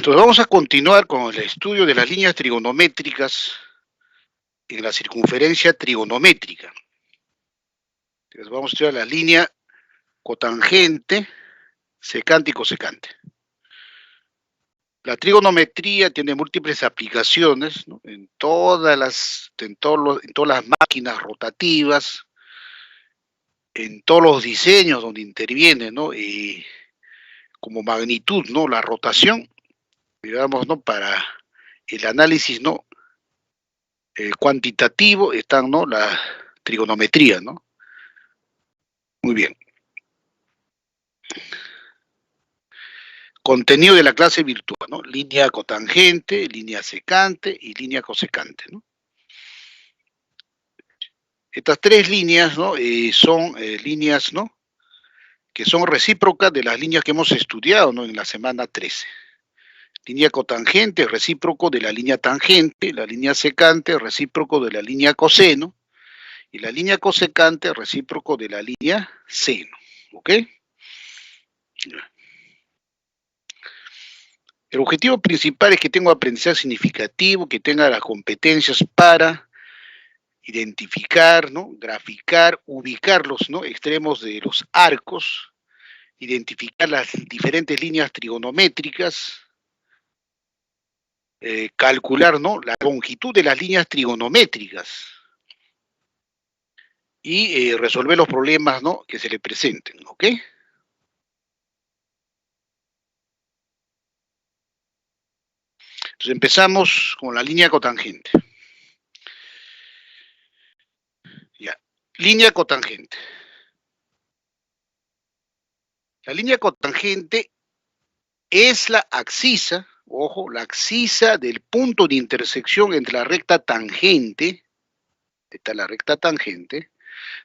Entonces vamos a continuar con el estudio de las líneas trigonométricas en la circunferencia trigonométrica. Entonces vamos a estudiar la línea cotangente, secante y cosecante. La trigonometría tiene múltiples aplicaciones, ¿no? en todas las máquinas rotativas, en todos los diseños donde interviene, ¿no? Y como magnitud, ¿no? La rotación, digamos, ¿no? Para el análisis, ¿no? Cuantitativo están, ¿no? La trigonometría, ¿no? Muy bien. Contenido de la clase virtual, ¿no? Línea cotangente, línea secante y línea cosecante, ¿no? Estas tres líneas, ¿no? Son líneas, ¿no? Que son recíprocas de las líneas que hemos estudiado, ¿no? En la semana 13. Línea cotangente, recíproco de la línea tangente, la línea secante, recíproco de la línea coseno, y la línea cosecante, recíproco de la línea seno, ¿ok? El objetivo principal es que tenga aprendizaje significativo, que tenga las competencias para identificar, ¿no? Graficar, ubicar los, ¿no? extremos de los arcos, identificar las diferentes líneas trigonométricas, calcular, ¿no? La longitud de las líneas trigonométricas y resolver los problemas, ¿no? que se le presenten, ¿ok? Entonces empezamos con la línea cotangente. Ya, línea cotangente. La línea cotangente es la axisa, ojo, la axisa del punto de intersección entre la recta tangente, esta es la recta tangente,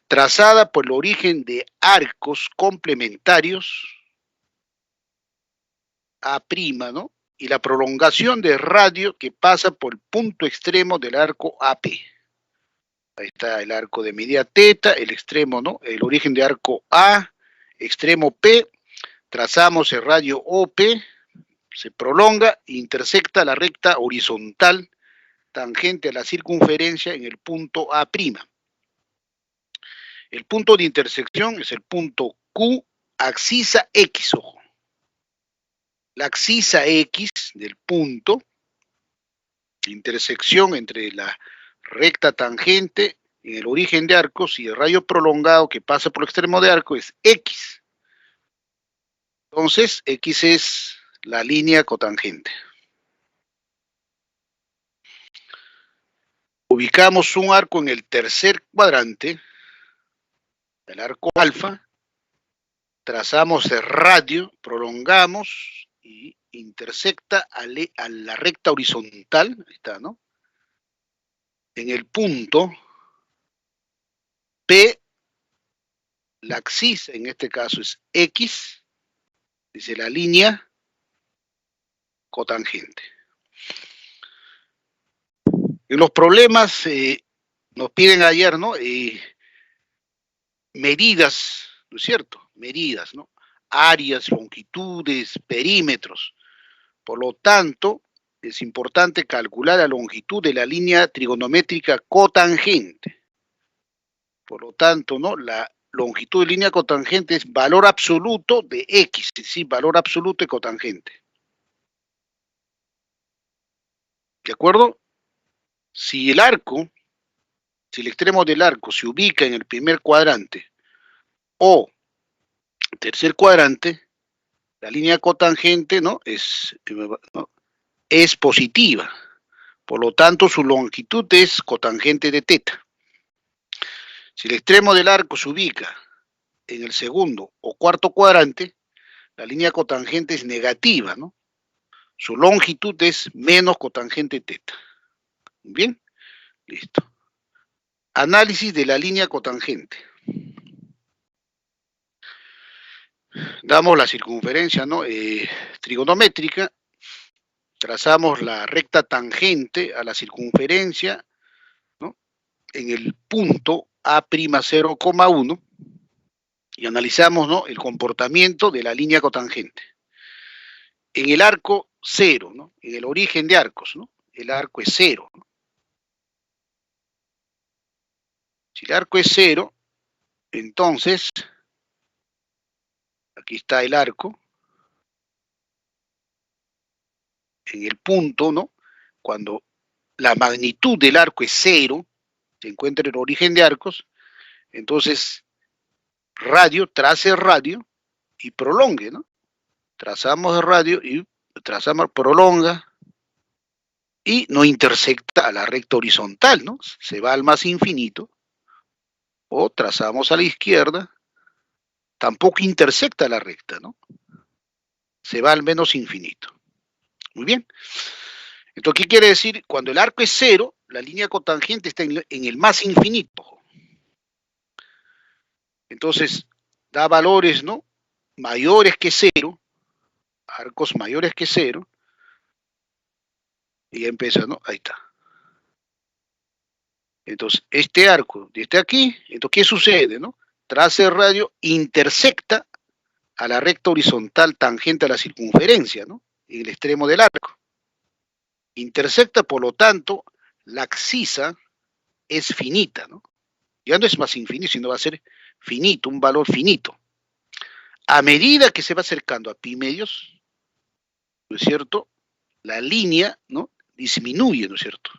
trazada por el origen de arcos complementarios, A', ¿no? Y la prolongación de radio que pasa por el punto extremo del arco AP. Ahí está el arco de medida teta, el extremo, ¿no? El origen de arco A, extremo P, trazamos el radio OP, se prolonga e intersecta la recta horizontal tangente a la circunferencia en el punto A'. El punto de intersección es el punto Q, axisa X, ojo. La axisa X del punto de intersección entre la recta tangente en el origen de arcos y el radio prolongado que pasa por el extremo de arco es X. Entonces, X es la línea cotangente. Ubicamos un arco en el tercer cuadrante, el arco alfa, trazamos el radio, prolongamos y intersecta a la recta horizontal, ahí está, ¿no? En el punto P, la axis, en este caso es X, dice la línea cotangente. En los problemas nos piden ayer, ¿no? Medidas, ¿no es cierto? Medidas, ¿no? Áreas, longitudes, perímetros. Por lo tanto, es importante calcular la longitud de la línea trigonométrica cotangente. Por lo tanto, ¿no? La longitud de línea cotangente es valor absoluto de X, es decir, valor absoluto de cotangente. ¿De acuerdo? Si el arco, si el extremo del arco se ubica en el primer cuadrante o tercer cuadrante, la línea cotangente, ¿no? Es positiva. Por lo tanto, su longitud es cotangente de teta. Si el extremo del arco se ubica en el segundo o cuarto cuadrante, la línea cotangente es negativa, ¿no? Su longitud es menos cotangente teta. Bien, listo. Análisis de la línea cotangente. Damos la circunferencia, ¿no? Trigonométrica, trazamos la recta tangente a la circunferencia, ¿no? En el punto A'0,1 y analizamos, ¿no? el comportamiento de la línea cotangente. En el arco 0, ¿no? En el origen de arcos, ¿no? El arco es 0, ¿no? Si el arco es 0, entonces, aquí está el arco, en el punto, ¿no? Cuando la magnitud del arco es 0, se encuentra en el origen de arcos, entonces radio, trace el radio y prolongue, ¿no? Trazamos el radio y trazamos, prolonga y no intersecta a la recta horizontal, ¿no? Se va al más infinito, o trazamos a la izquierda, tampoco intersecta la recta, ¿no? Se va al menos infinito. Muy bien. Entonces, ¿qué quiere decir? Cuando el arco es 0, la línea cotangente está en el más infinito. Entonces, da valores, ¿no? Mayores que 0, arcos mayores que 0, y ya empieza, ¿no? Ahí está. Entonces, este arco, desde aquí, entonces, ¿qué sucede, no? Traza el radio, intersecta a la recta horizontal tangente a la circunferencia, ¿no? En el extremo del arco. Intersecta, por lo tanto, la abscisa es finita, ¿no? Ya no es más infinito, sino va a ser finito, un valor finito. A medida que se va acercando a pi medios, ¿no es cierto? La línea, ¿no? Disminuye, ¿no es cierto?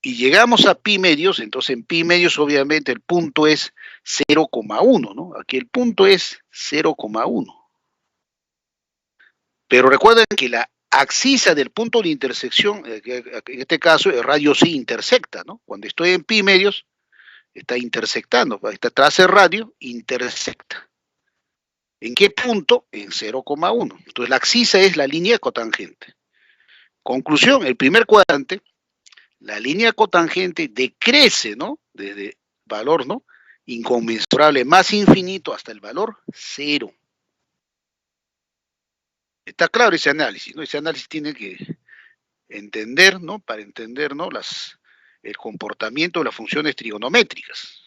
Y llegamos a pi medios, entonces en pi medios obviamente el punto es 0,1, ¿no? Aquí el punto es 0,1. Pero recuerden que la abscisa del punto de intersección, en este caso el radio sí intersecta, ¿no? Cuando estoy en pi medios, está intersectando, está tras el radio, intersecta. ¿En qué punto? En 0,1. Entonces la abscisa es la línea cotangente. Conclusión, el primer cuadrante, la línea cotangente decrece, ¿no? Desde valor, ¿no? Inconmensurable más infinito hasta el valor 0. Está claro ese análisis, ¿no? Ese análisis tiene que entender, ¿no? Para entender, ¿no? El comportamiento de las funciones trigonométricas.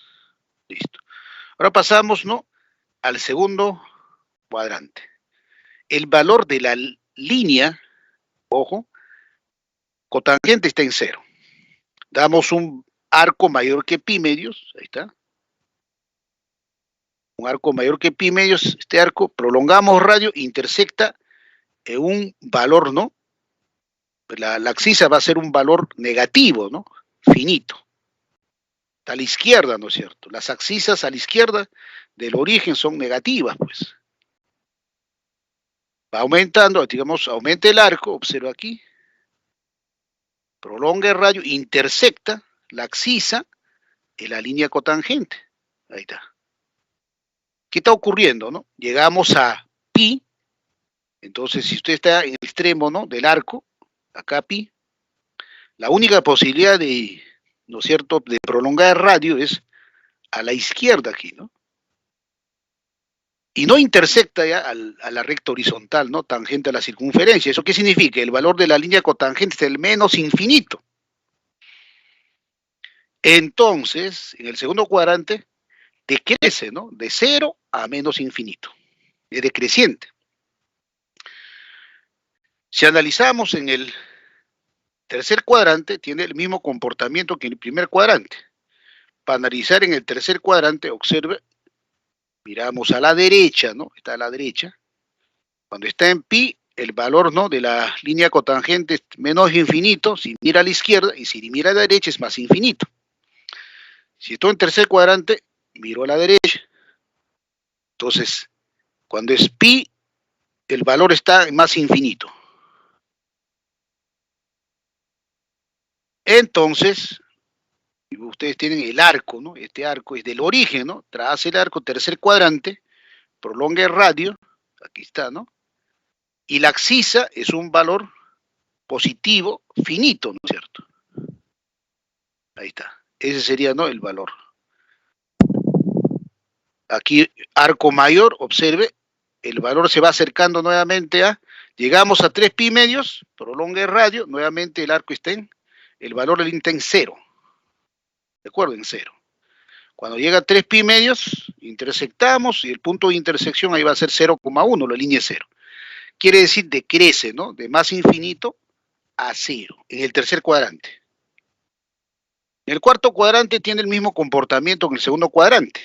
Listo. Ahora pasamos, ¿no? Al segundo cuadrante. El valor de la línea, ojo, cotangente está en 0. Damos un arco mayor que pi medios, ahí está. Un arco mayor que pi medios, este arco, prolongamos radio, intersecta en un valor, ¿no? La abscisa va a ser un valor negativo, ¿no? Finito. A la izquierda, ¿no es cierto? Las abscisas a la izquierda del origen son negativas, pues. Va aumentando, digamos, aumenta el arco, observa aquí. Prolonga el radio, intersecta la abscisa en la línea cotangente. Ahí está. ¿Qué está ocurriendo, no? Llegamos a pi, entonces si usted está en el extremo, ¿no? Del arco, acá pi, la única posibilidad de, ¿no es cierto?, de prolongar el radio es a la izquierda aquí, ¿no? Y no intersecta ya a la recta horizontal, ¿no? Tangente a la circunferencia. ¿Eso qué significa? El valor de la línea cotangente es el menos infinito. Entonces, en el segundo cuadrante, decrece, ¿no? De 0 a menos infinito. Es decreciente. Si analizamos en el tercer cuadrante, tiene el mismo comportamiento que en el primer cuadrante. Para analizar en el tercer cuadrante, observe, miramos a la derecha, ¿no? Está a la derecha. Cuando está en pi, el valor, ¿no?, de la línea cotangente es menos infinito, si mira a la izquierda, y si mira a la derecha es más infinito. Si estoy en tercer cuadrante, miro a la derecha. Entonces, cuando es pi, el valor está más infinito. Entonces, ustedes tienen el arco, ¿no? Este arco es del origen, ¿no? Tras el arco, tercer cuadrante, prolonga el radio, aquí está, ¿no? Y la abscisa es un valor positivo finito, ¿no es cierto? Ahí está. Ese sería, ¿no?, el valor. Aquí, arco mayor, observe, el valor se va acercando nuevamente a, llegamos a 3 pi medios, prolonga el radio, nuevamente el arco está en, el valor del está en 0. ¿De acuerdo? En 0. Cuando llega a 3 pi medios, intersectamos y el punto de intersección ahí va a ser 0,1, la línea es 0. quiere decir decrece, ¿no? De más infinito a cero, en el tercer cuadrante. En el cuarto cuadrante tiene el mismo comportamiento que el segundo cuadrante.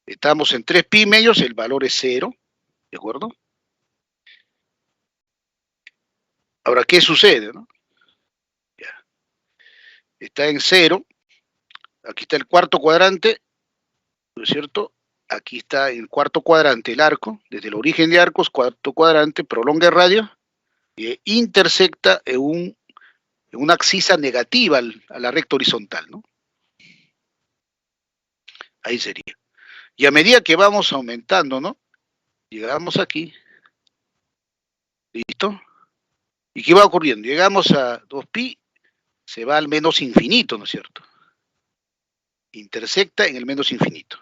Estamos en 3pi medios, el valor es 0, ¿de acuerdo? Ahora, ¿qué sucede, no? Ya. Está en 0, aquí está el cuarto cuadrante, ¿no es cierto? Aquí está el cuarto cuadrante, el arco, desde el origen de arcos, cuarto cuadrante, prolonga el radio, y intersecta en una axis negativa a la recta horizontal, ¿no? Ahí sería. Y a medida que vamos aumentando, ¿no? Llegamos aquí, ¿listo? ¿Y qué va ocurriendo? Llegamos a 2pi, se va al menos infinito, ¿no es cierto? Intersecta en el menos infinito.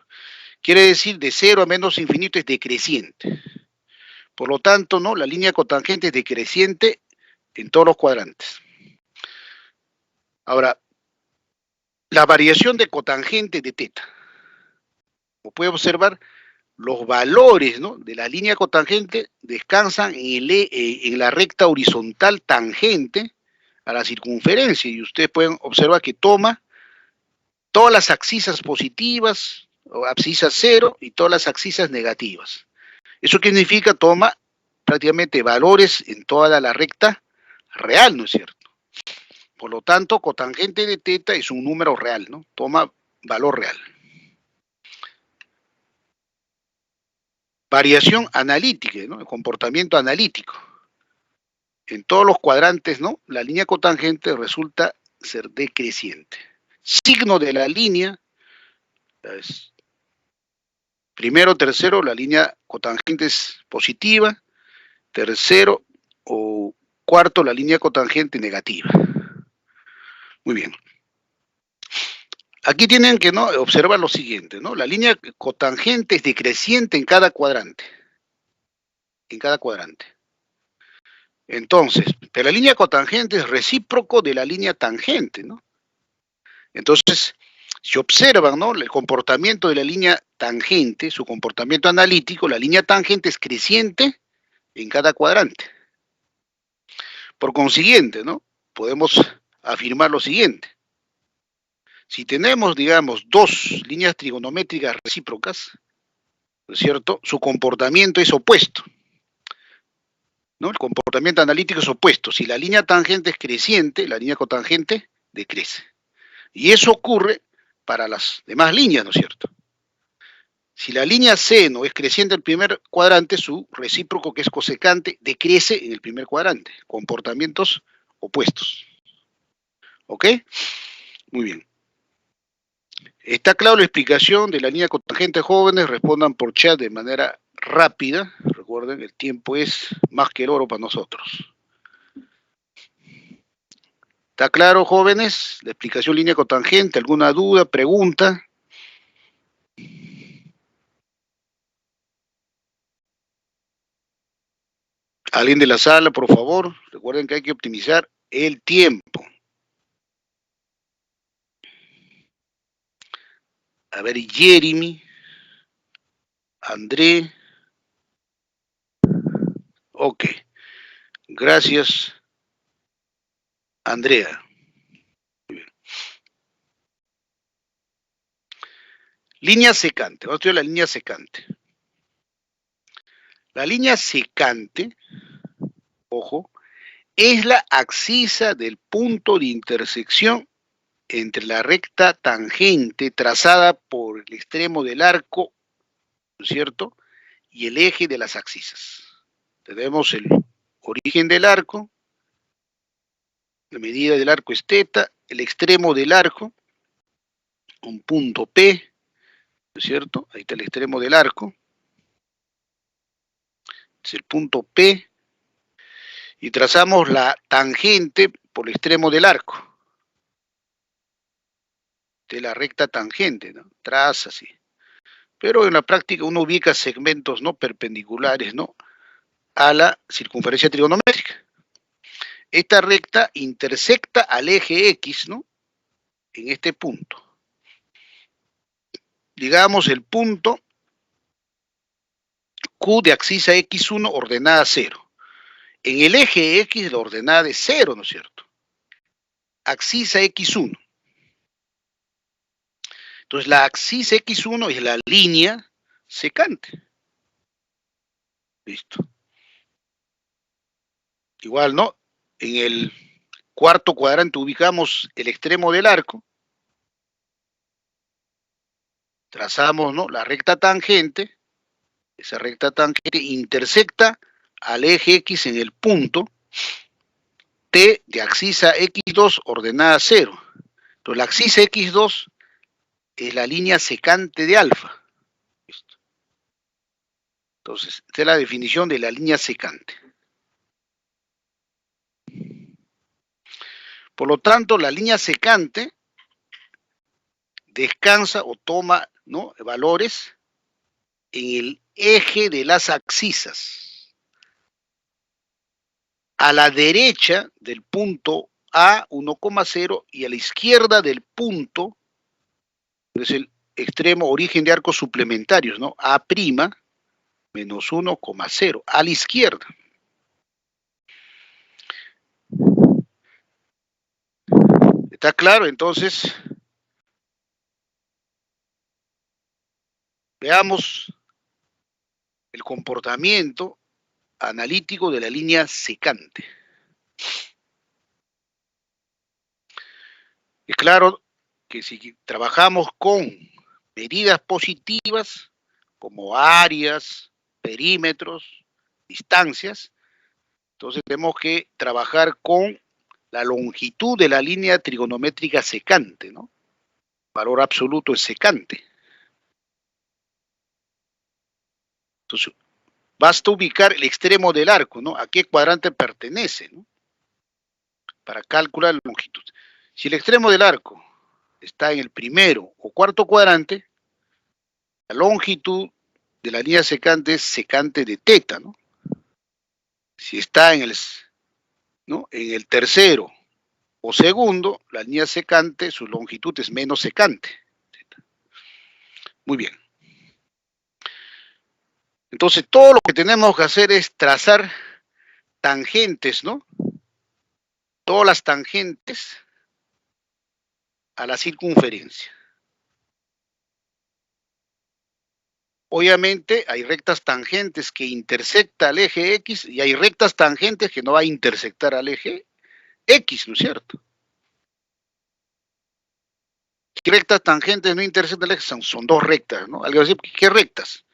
Quiere decir, de 0 a menos infinito es decreciente. Por lo tanto, ¿no? La línea cotangente es decreciente en todos los cuadrantes. Ahora, la variación de cotangente de teta. Como puede observar, los valores, ¿no? De la línea cotangente descansan en la recta horizontal tangente a la circunferencia. Y ustedes pueden observar que toma todas las axisas positivas, o abscisas 0, y todas las axisas negativas. ¿Eso qué significa? Toma prácticamente valores en toda la recta real, ¿no es cierto? Por lo tanto, cotangente de teta es un número real, ¿no? Toma valor real. Variación analítica, ¿no? El comportamiento analítico. En todos los cuadrantes, ¿no? La línea cotangente resulta ser decreciente. Signo de la línea es primero, tercero, la línea cotangente es positiva. Tercero o cuarto, la línea cotangente negativa. Muy bien. Aquí tienen que, ¿no?, observar lo siguiente, ¿no? La línea cotangente es decreciente en cada cuadrante. En cada cuadrante. Entonces, pero la línea cotangente es recíproco de la línea tangente, ¿no? Entonces, si observan, ¿no?, el comportamiento de la línea tangente, su comportamiento analítico, la línea tangente es creciente en cada cuadrante. Por consiguiente, ¿no?, podemos afirmar lo siguiente. Si tenemos, digamos, dos líneas trigonométricas recíprocas, ¿no es cierto?, su comportamiento es opuesto, ¿no? El comportamiento analítico es opuesto. Si la línea tangente es creciente, la línea cotangente decrece. Y eso ocurre para las demás líneas, ¿no es cierto? Si la línea seno es creciente en el primer cuadrante, su recíproco, que es cosecante, decrece en el primer cuadrante. Comportamientos opuestos. ¿Ok? Muy bien. ¿Está claro la explicación de la línea cotangente, jóvenes? Respondan por chat de manera rápida. Recuerden, el tiempo es más que el oro para nosotros. ¿Está claro, jóvenes? La explicación línea cotangente. ¿Alguna duda, pregunta? ¿Alguien de la sala, por favor? Recuerden que hay que optimizar el tiempo. A ver, Jeremy, André. Ok. Gracias, Andrea. Muy bien. Línea secante. Vamos a estudiar la línea secante. La línea secante, ojo, es la axisa del punto de intersección entre la recta tangente trazada por el extremo del arco, ¿no es cierto?, y el eje de las axisas. Tenemos el origen del arco, la medida del arco es teta, el extremo del arco, un punto P, ¿no es cierto? Ahí está el extremo del arco, es el punto P, y trazamos la tangente por el extremo del arco, de la recta tangente, ¿no? Traza así. Pero en la práctica uno ubica segmentos no perpendiculares, ¿no?, a la circunferencia trigonométrica. Esta recta intersecta al eje X, ¿no?, en este punto. Digamos el punto Q de axis X1 ordenada 0. En el eje X la ordenada es 0, ¿no es cierto? Axis X1. Entonces la axis X1 es la línea secante. Listo. Igual, ¿no? En el cuarto cuadrante ubicamos el extremo del arco. Trazamos, ¿no?, la recta tangente. Esa recta tangente intersecta al eje X en el punto T de axis X2 ordenada 0. Entonces la axis X2 es la línea secante de alfa. Listo. Entonces, esta es la definición de la línea secante. Por lo tanto, la línea secante descansa o toma, ¿no?, valores en el eje de las axisas. A la derecha del punto A 1,0 y a la izquierda del punto, es el extremo origen de arcos suplementarios, ¿no? A' menos 1,0, a la izquierda. ¿Está claro? Entonces, veamos el comportamiento analítico de la línea secante. Es claro que si trabajamos con medidas positivas, como áreas, perímetros, distancias, entonces tenemos que trabajar con la longitud de la línea trigonométrica secante, ¿no? Valor absoluto es secante. Entonces, basta ubicar el extremo del arco, ¿no? ¿A qué cuadrante pertenece, ¿no?, para calcular la longitud? Si el extremo del arco está en el primero o cuarto cuadrante, la longitud de la línea secante es secante de teta, ¿no? Si está en el, ¿no?, en el tercero o segundo, la línea secante, su longitud es menos secante. Muy bien. Entonces, todo lo que tenemos que hacer es trazar tangentes, ¿no? Todas las tangentes a la circunferencia. Obviamente hay rectas tangentes que intersectan al eje X y hay rectas tangentes que no va a intersectar al eje X, ¿no es cierto? ¿Qué rectas tangentes no intersectan al eje? Son dos rectas, ¿no? Alguien va a decir, ¿qué rectas?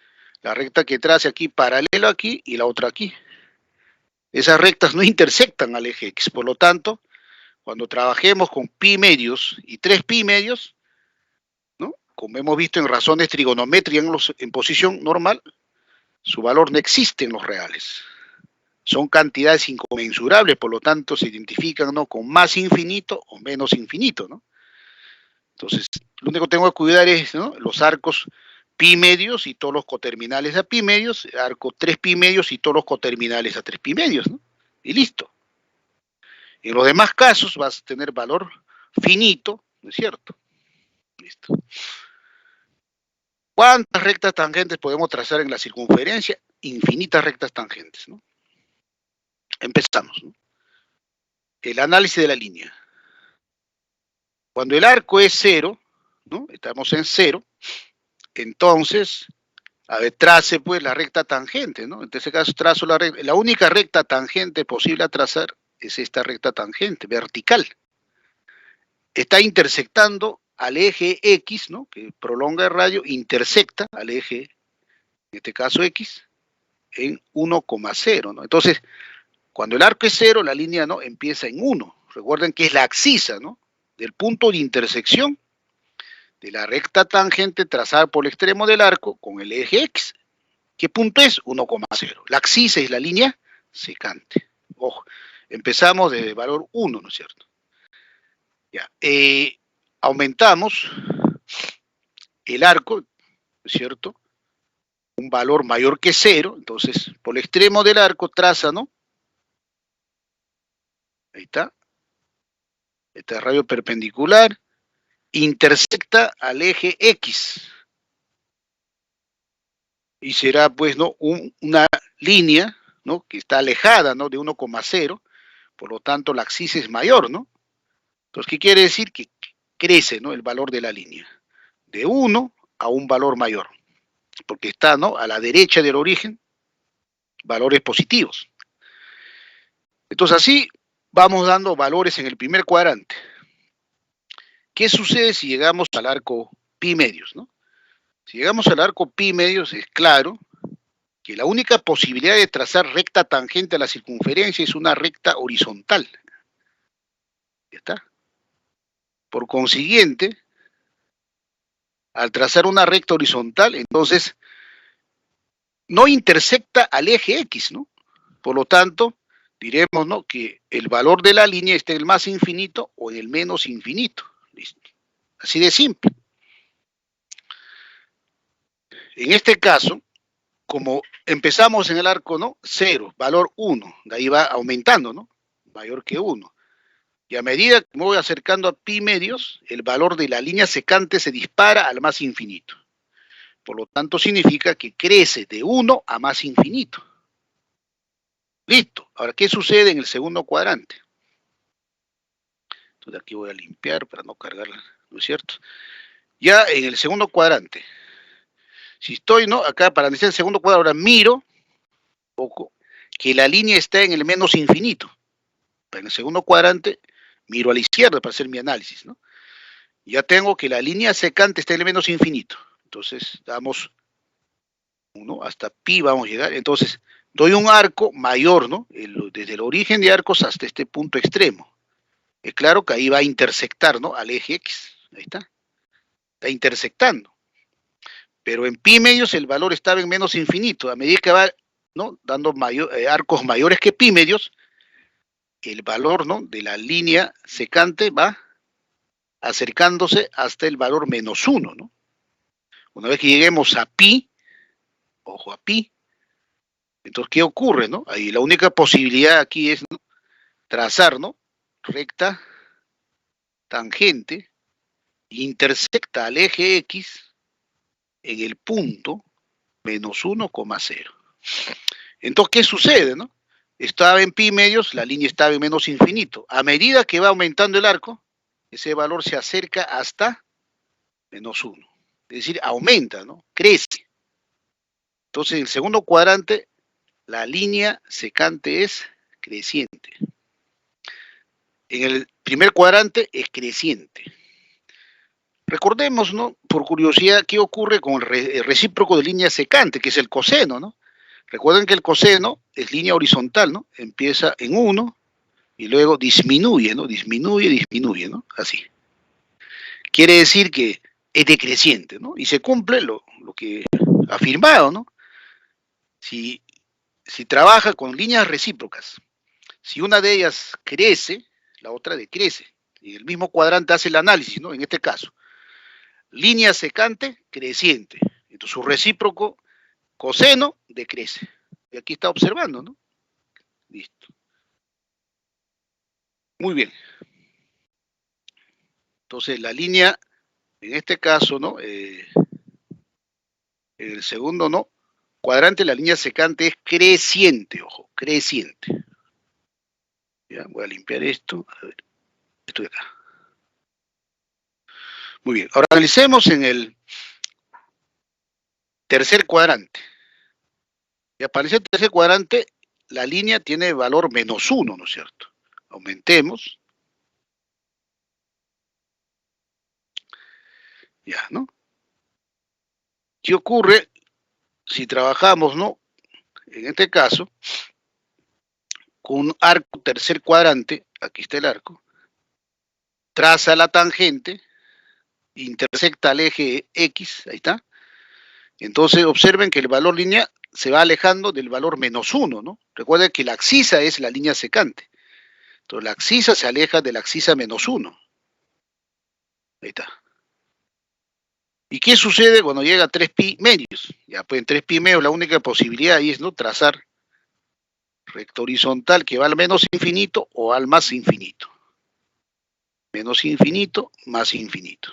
La recta que trace aquí paralelo aquí y la otra aquí. Esas rectas no intersectan al eje X, por lo tanto, cuando trabajemos con pi medios y 3 pi medios, ¿no?, como hemos visto en razones trigonométricas en posición normal, su valor no existe en los reales. Son cantidades inconmensurables, por lo tanto se identifican, ¿no?, con más infinito o menos infinito, ¿no? Entonces, lo único que tengo que cuidar es, ¿no?, los arcos pi medios y todos los coterminales a pi medios, arco 3 pi medios y todos los coterminales a 3 pi medios, ¿no? Y listo. En los demás casos vas a tener valor finito, ¿no es cierto? Listo. ¿Cuántas rectas tangentes podemos trazar en la circunferencia? Infinitas rectas tangentes, ¿no? Empezamos, ¿no? El análisis de la línea. Cuando el arco es 0, ¿no?, estamos en 0, entonces, a ver, trace pues la recta tangente, ¿no? En este caso trazo la única recta tangente posible a trazar es esta recta tangente vertical. Está intersectando al eje X, ¿no?, que prolonga el radio, intersecta al eje, en este caso X, en 1,0, ¿no? Entonces, cuando el arco es 0, la línea, ¿no?, empieza en 1. Recuerden que es la axisa, ¿no?, del punto de intersección de la recta tangente trazada por el extremo del arco con el eje X. ¿Qué punto es? 1,0. La axis es la línea secante. Ojo, empezamos desde valor 1, ¿no es cierto? Ya. Aumentamos el arco, ¿no es cierto?, un valor mayor que 0, entonces por el extremo del arco traza, ¿no? Ahí está. Este radio perpendicular intersecta al eje X. y será pues, ¿no? Una línea, ¿no? Que está alejada, ¿no? De 1,0, por lo tanto la axis es mayor, ¿no? Entonces, ¿qué quiere decir? Que crece, ¿no? El valor de la línea, de 1 a un valor mayor, porque está, ¿no? A la derecha del origen, valores positivos. Entonces, así vamos dando valores en el primer cuadrante. ¿Qué sucede si llegamos al arco pi medios, ¿no? Si llegamos al arco pi medios, es claro que la única posibilidad de trazar recta tangente a la circunferencia es una recta horizontal. ¿Ya está? Por consiguiente, al trazar una recta horizontal, entonces no intersecta al eje X, ¿no? Por lo tanto, diremos, ¿no? Que el valor de la línea está en el más infinito o en el menos infinito. ¿Listo? Así de simple. En este caso, como empezamos en el arco, ¿no? 0, valor 1, de ahí va aumentando, ¿no? Mayor que 1. Y a medida que me voy acercando a pi medios, el valor de la línea secante se dispara al más infinito. Por lo tanto, significa que crece de 1 a más infinito. Listo. Ahora, ¿qué sucede en el segundo cuadrante? Entonces aquí voy a limpiar para no cargarla, ¿no es cierto? Ya en el segundo cuadrante, si estoy, ¿no? Acá para iniciar el segundo cuadrante, ahora miro, poco, que la línea está en el menos infinito. En el segundo cuadrante, miro a la izquierda para hacer mi análisis, ¿no? Ya tengo que la línea secante está en el menos infinito. Entonces, damos 1 hasta pi, vamos a llegar. Entonces, doy un arco mayor, ¿no? Desde el origen de arcos hasta este punto extremo. Es claro que ahí va a intersectar, ¿no? Al eje X. Ahí está. Está intersectando. Pero en pi medios el valor estaba en menos infinito. A medida que va, ¿no? Dando arcos mayores que pi medios, el valor, ¿no? De la línea secante va acercándose hasta el valor menos 1, ¿no? Una vez que lleguemos a pi, ojo a pi, entonces, ¿qué ocurre, no? Ahí la única posibilidad aquí es, ¿no? Trazar, ¿no? Recta tangente, intersecta al eje X en el punto menos 1,0. Entonces, ¿qué sucede, no? Estaba en pi medios, la línea estaba en menos infinito. A medida que va aumentando el arco, ese valor se acerca hasta menos 1. Es decir, aumenta, ¿no? Crece. Entonces, en el segundo cuadrante, la línea secante es creciente. En el primer cuadrante es creciente. Recordemos, ¿no? Por curiosidad, ¿qué ocurre con el recíproco de línea secante, que es el coseno, ¿no? Recuerden que el coseno es línea horizontal, ¿no? Empieza en 1 y luego disminuye, ¿no? Disminuye, ¿no? Así. Quiere decir que es decreciente, ¿no? Y se cumple lo que ha afirmado, ¿no? Si trabaja con líneas recíprocas, si una de ellas crece, la otra decrece. Y el mismo cuadrante hace el análisis, ¿no? En este caso, línea secante, creciente. Entonces su recíproco, coseno, decrece. Y aquí está observando, ¿no? Listo. Muy bien. Entonces la línea, en este caso, ¿no? En el segundo, ¿no? Cuadrante, la línea secante es creciente, ojo, creciente. Ya, voy a limpiar esto. A ver, esto de acá. Muy bien, ahora analicemos en el tercer cuadrante. Y aparece el tercer cuadrante, la línea tiene valor menos 1, ¿no es cierto? Aumentemos. Ya, ¿no? ¿Qué ocurre si trabajamos, ¿no? En este caso, con un arco tercer cuadrante, aquí está el arco, traza la tangente, intersecta al eje X, ahí está. Entonces observen que el valor línea se va alejando del valor menos 1, ¿no? Recuerden que la axisa es la línea secante. Entonces la axisa se aleja de la axisa menos 1. Ahí está. ¿Y qué sucede cuando llega a 3 pi medios? Ya pues en 3 pi medios la única posibilidad ahí es, ¿no? Trazar recta horizontal que va al menos infinito o al más infinito. Menos infinito, más infinito.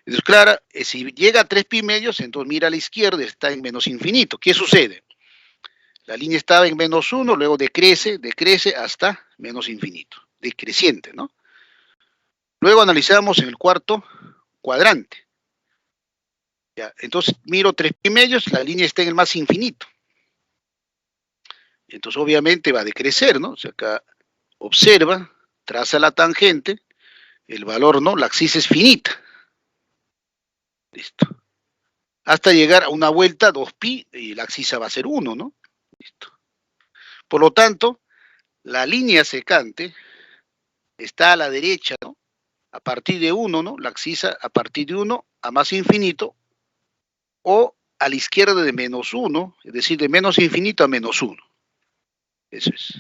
Entonces, claro, si llega a 3π-medios, entonces mira a la izquierda, está en menos infinito. ¿Qué sucede? La línea estaba en -1, luego decrece hasta menos infinito, decreciente, ¿no? Luego analizamos en el cuarto cuadrante. Ya, entonces miro 3π-medios, la línea está en el más infinito. Entonces obviamente va a decrecer, ¿no? O sea, acá observa, traza la tangente, el valor, ¿no? La axis es finita. Listo. Hasta llegar a una vuelta 2π y la axis va a ser 1, ¿no? Listo. Por lo tanto, la línea secante está a la derecha, ¿no? A partir de 1, ¿no? La axis a partir de 1 a más infinito, o a la izquierda de -1, es decir, de menos infinito a -1. Eso es.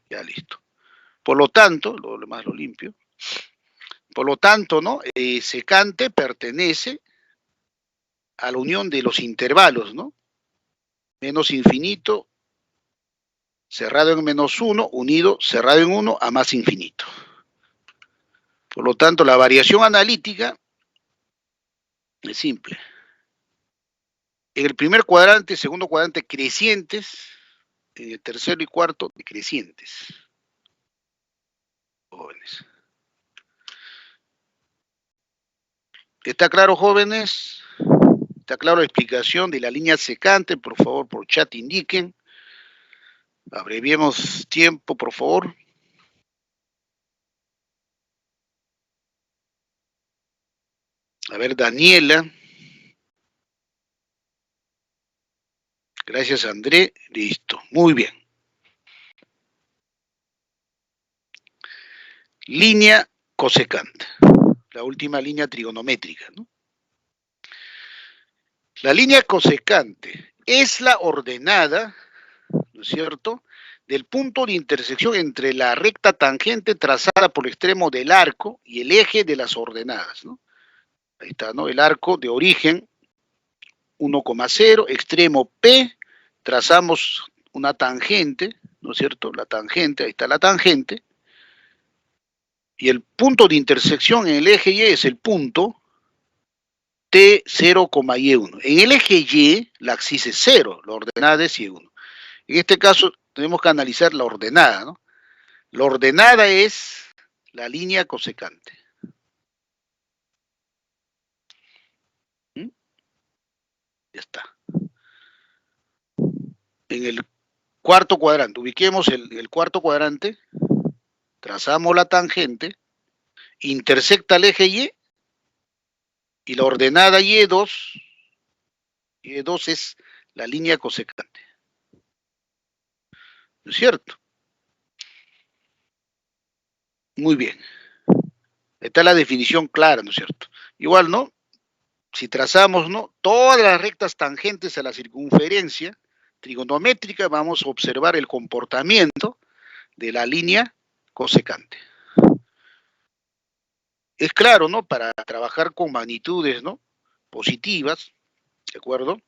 Ya listo. Por lo tanto, lo demás lo limpio. Por lo tanto, ¿no? Secante pertenece a la unión de los intervalos, ¿no? Menos infinito, cerrado en -1, unido, cerrado en 1 a más infinito. Por lo tanto, la variación analítica es simple. En el primer cuadrante, segundo cuadrante, crecientes. En el tercero y cuarto, decrecientes. Jóvenes. ¿Está claro, jóvenes? ¿Está claro la explicación de la línea secante? Por favor, por chat indiquen. Abreviemos tiempo, por favor. A ver, Daniela. Gracias, André. Listo. Muy bien. Línea cosecante. La última línea trigonométrica, ¿no? La línea cosecante es la ordenada, ¿no es cierto?, del punto de intersección entre la recta tangente trazada por el extremo del arco y el eje de las ordenadas, ¿no? Ahí está, ¿no? El arco de origen 1,0, extremo P, trazamos una tangente, ¿no es cierto? La tangente, ahí está la tangente, y el punto de intersección en el eje Y es el punto T0, Y1. En el eje Y, la axis es 0, la ordenada es Y1. En este caso, tenemos que analizar la ordenada, ¿no? La ordenada es la línea cosecante. ¿Mm? Ya está. En el cuarto cuadrante, ubiquemos el cuarto cuadrante, trazamos la tangente, intersecta el eje y la ordenada Y2 es la línea cosecante. ¿No es cierto? Muy bien. Está la definición clara, ¿no es cierto? Igual, ¿no? Si trazamos, ¿no?, todas las rectas tangentes a la circunferencia trigonométrica, vamos a observar el comportamiento de la línea cosecante. Es claro, ¿no?, para trabajar con magnitudes, ¿no?, positivas, ¿de acuerdo?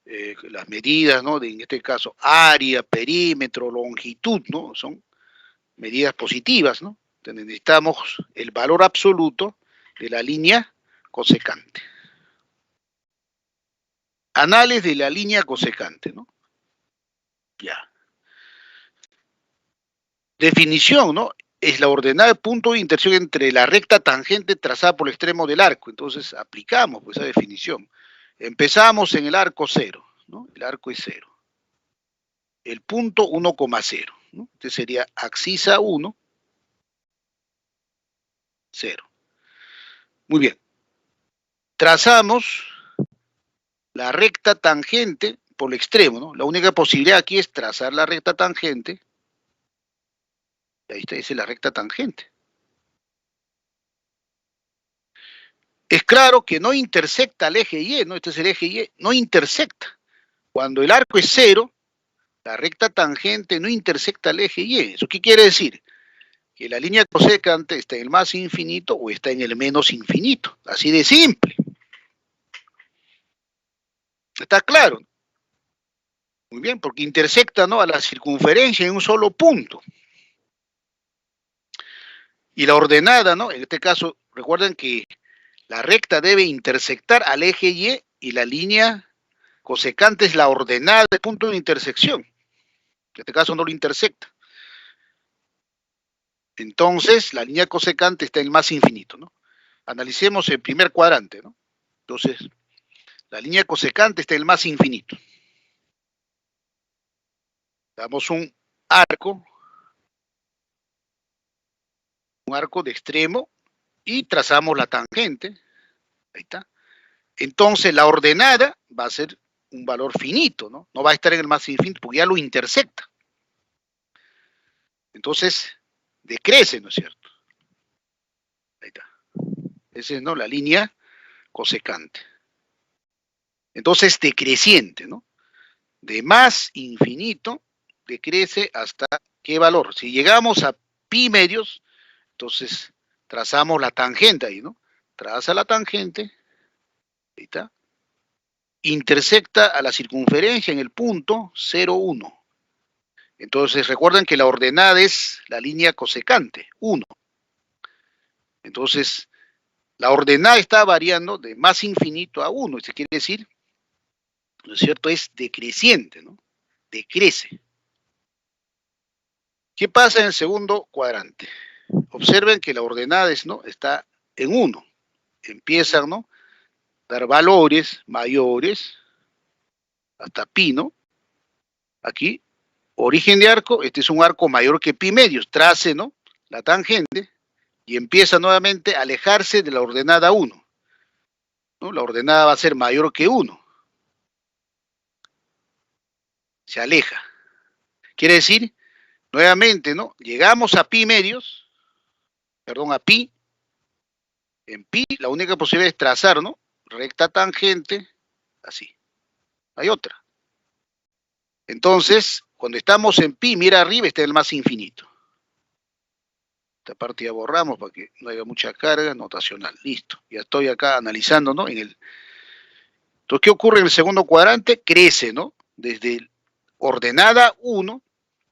Las medidas, ¿no?, en este caso, área, perímetro, longitud, ¿no?, son medidas positivas, ¿no? Entonces necesitamos el valor absoluto de la línea cosecante. Análisis de la línea cosecante, ¿no? Ya. Definición, ¿no? Es la ordenada de punto de intersección entre la recta tangente trazada por el extremo del arco. Entonces aplicamos pues, esa definición. Empezamos en el arco 0, ¿no? El arco es 0. El punto 1,0, ¿no? Este sería axis 1, 0. Muy bien. Trazamos la recta tangente por el extremo, ¿no? La única posibilidad aquí es trazar la recta tangente. Ahí está, dice la recta tangente. Es claro que no intersecta el eje Y, ¿no? Este es el eje Y, no intersecta. Cuando el arco es 0, la recta tangente no intersecta el eje Y. ¿Eso qué quiere decir? Que la línea cosecante está en el más infinito o está en el menos infinito. Así de simple. ¿Está claro? Muy bien, porque intersecta, ¿no?, a la circunferencia en un solo punto. Y la ordenada, ¿no?, en este caso Recuerden que la recta debe intersectar al eje y la línea cosecante es la ordenada del punto de intersección. En este caso no lo intersecta. Entonces, la línea cosecante está en el más infinito, ¿no? Analicemos el primer cuadrante, ¿no? Entonces, la línea cosecante está en el más infinito. Damos un arco de extremo y trazamos la tangente. Ahí está. Entonces, la ordenada va a ser un valor finito, ¿no? No va a estar en el más infinito porque ya lo intersecta. Entonces, decrece, ¿no es cierto? Ahí está. Esa es, ¿no?, la línea cosecante. Entonces, decreciente, ¿no? De más infinito, decrece hasta ¿qué valor? Si llegamos a pi medios, entonces trazamos la tangente ahí, ¿no? Traza la tangente, ahí está. Intersecta a la circunferencia en el punto 0,1. Entonces, recuerden que la ordenada es la línea cosecante, 1. Entonces, la ordenada está variando de más infinito a 1. Esto quiere decir, ¿no es cierto?, es decreciente, ¿no? Decrece. ¿Qué pasa en el segundo cuadrante? Observen que la ordenada es, ¿no?, está en 1. Empiezan, ¿no?, a dar valores mayores hasta pi, ¿no? Aquí, origen de arco, este es un arco mayor que pi medios. Trace, ¿no?, la tangente y empieza nuevamente a alejarse de la ordenada 1, ¿no? La ordenada va a ser mayor que 1. Se aleja. Quiere decir, nuevamente, ¿no?, llegamos a pi medios, perdón, a pi. En pi, la única posibilidad es trazar, ¿no?, recta tangente, así. Hay otra. Entonces, cuando estamos en pi, mira arriba, está el más infinito. Esta parte ya borramos para que no haya mucha carga notacional. Listo. Ya estoy acá analizando, ¿no? Entonces, ¿qué ocurre en el segundo cuadrante? Crece, ¿no? Desde ordenada 1,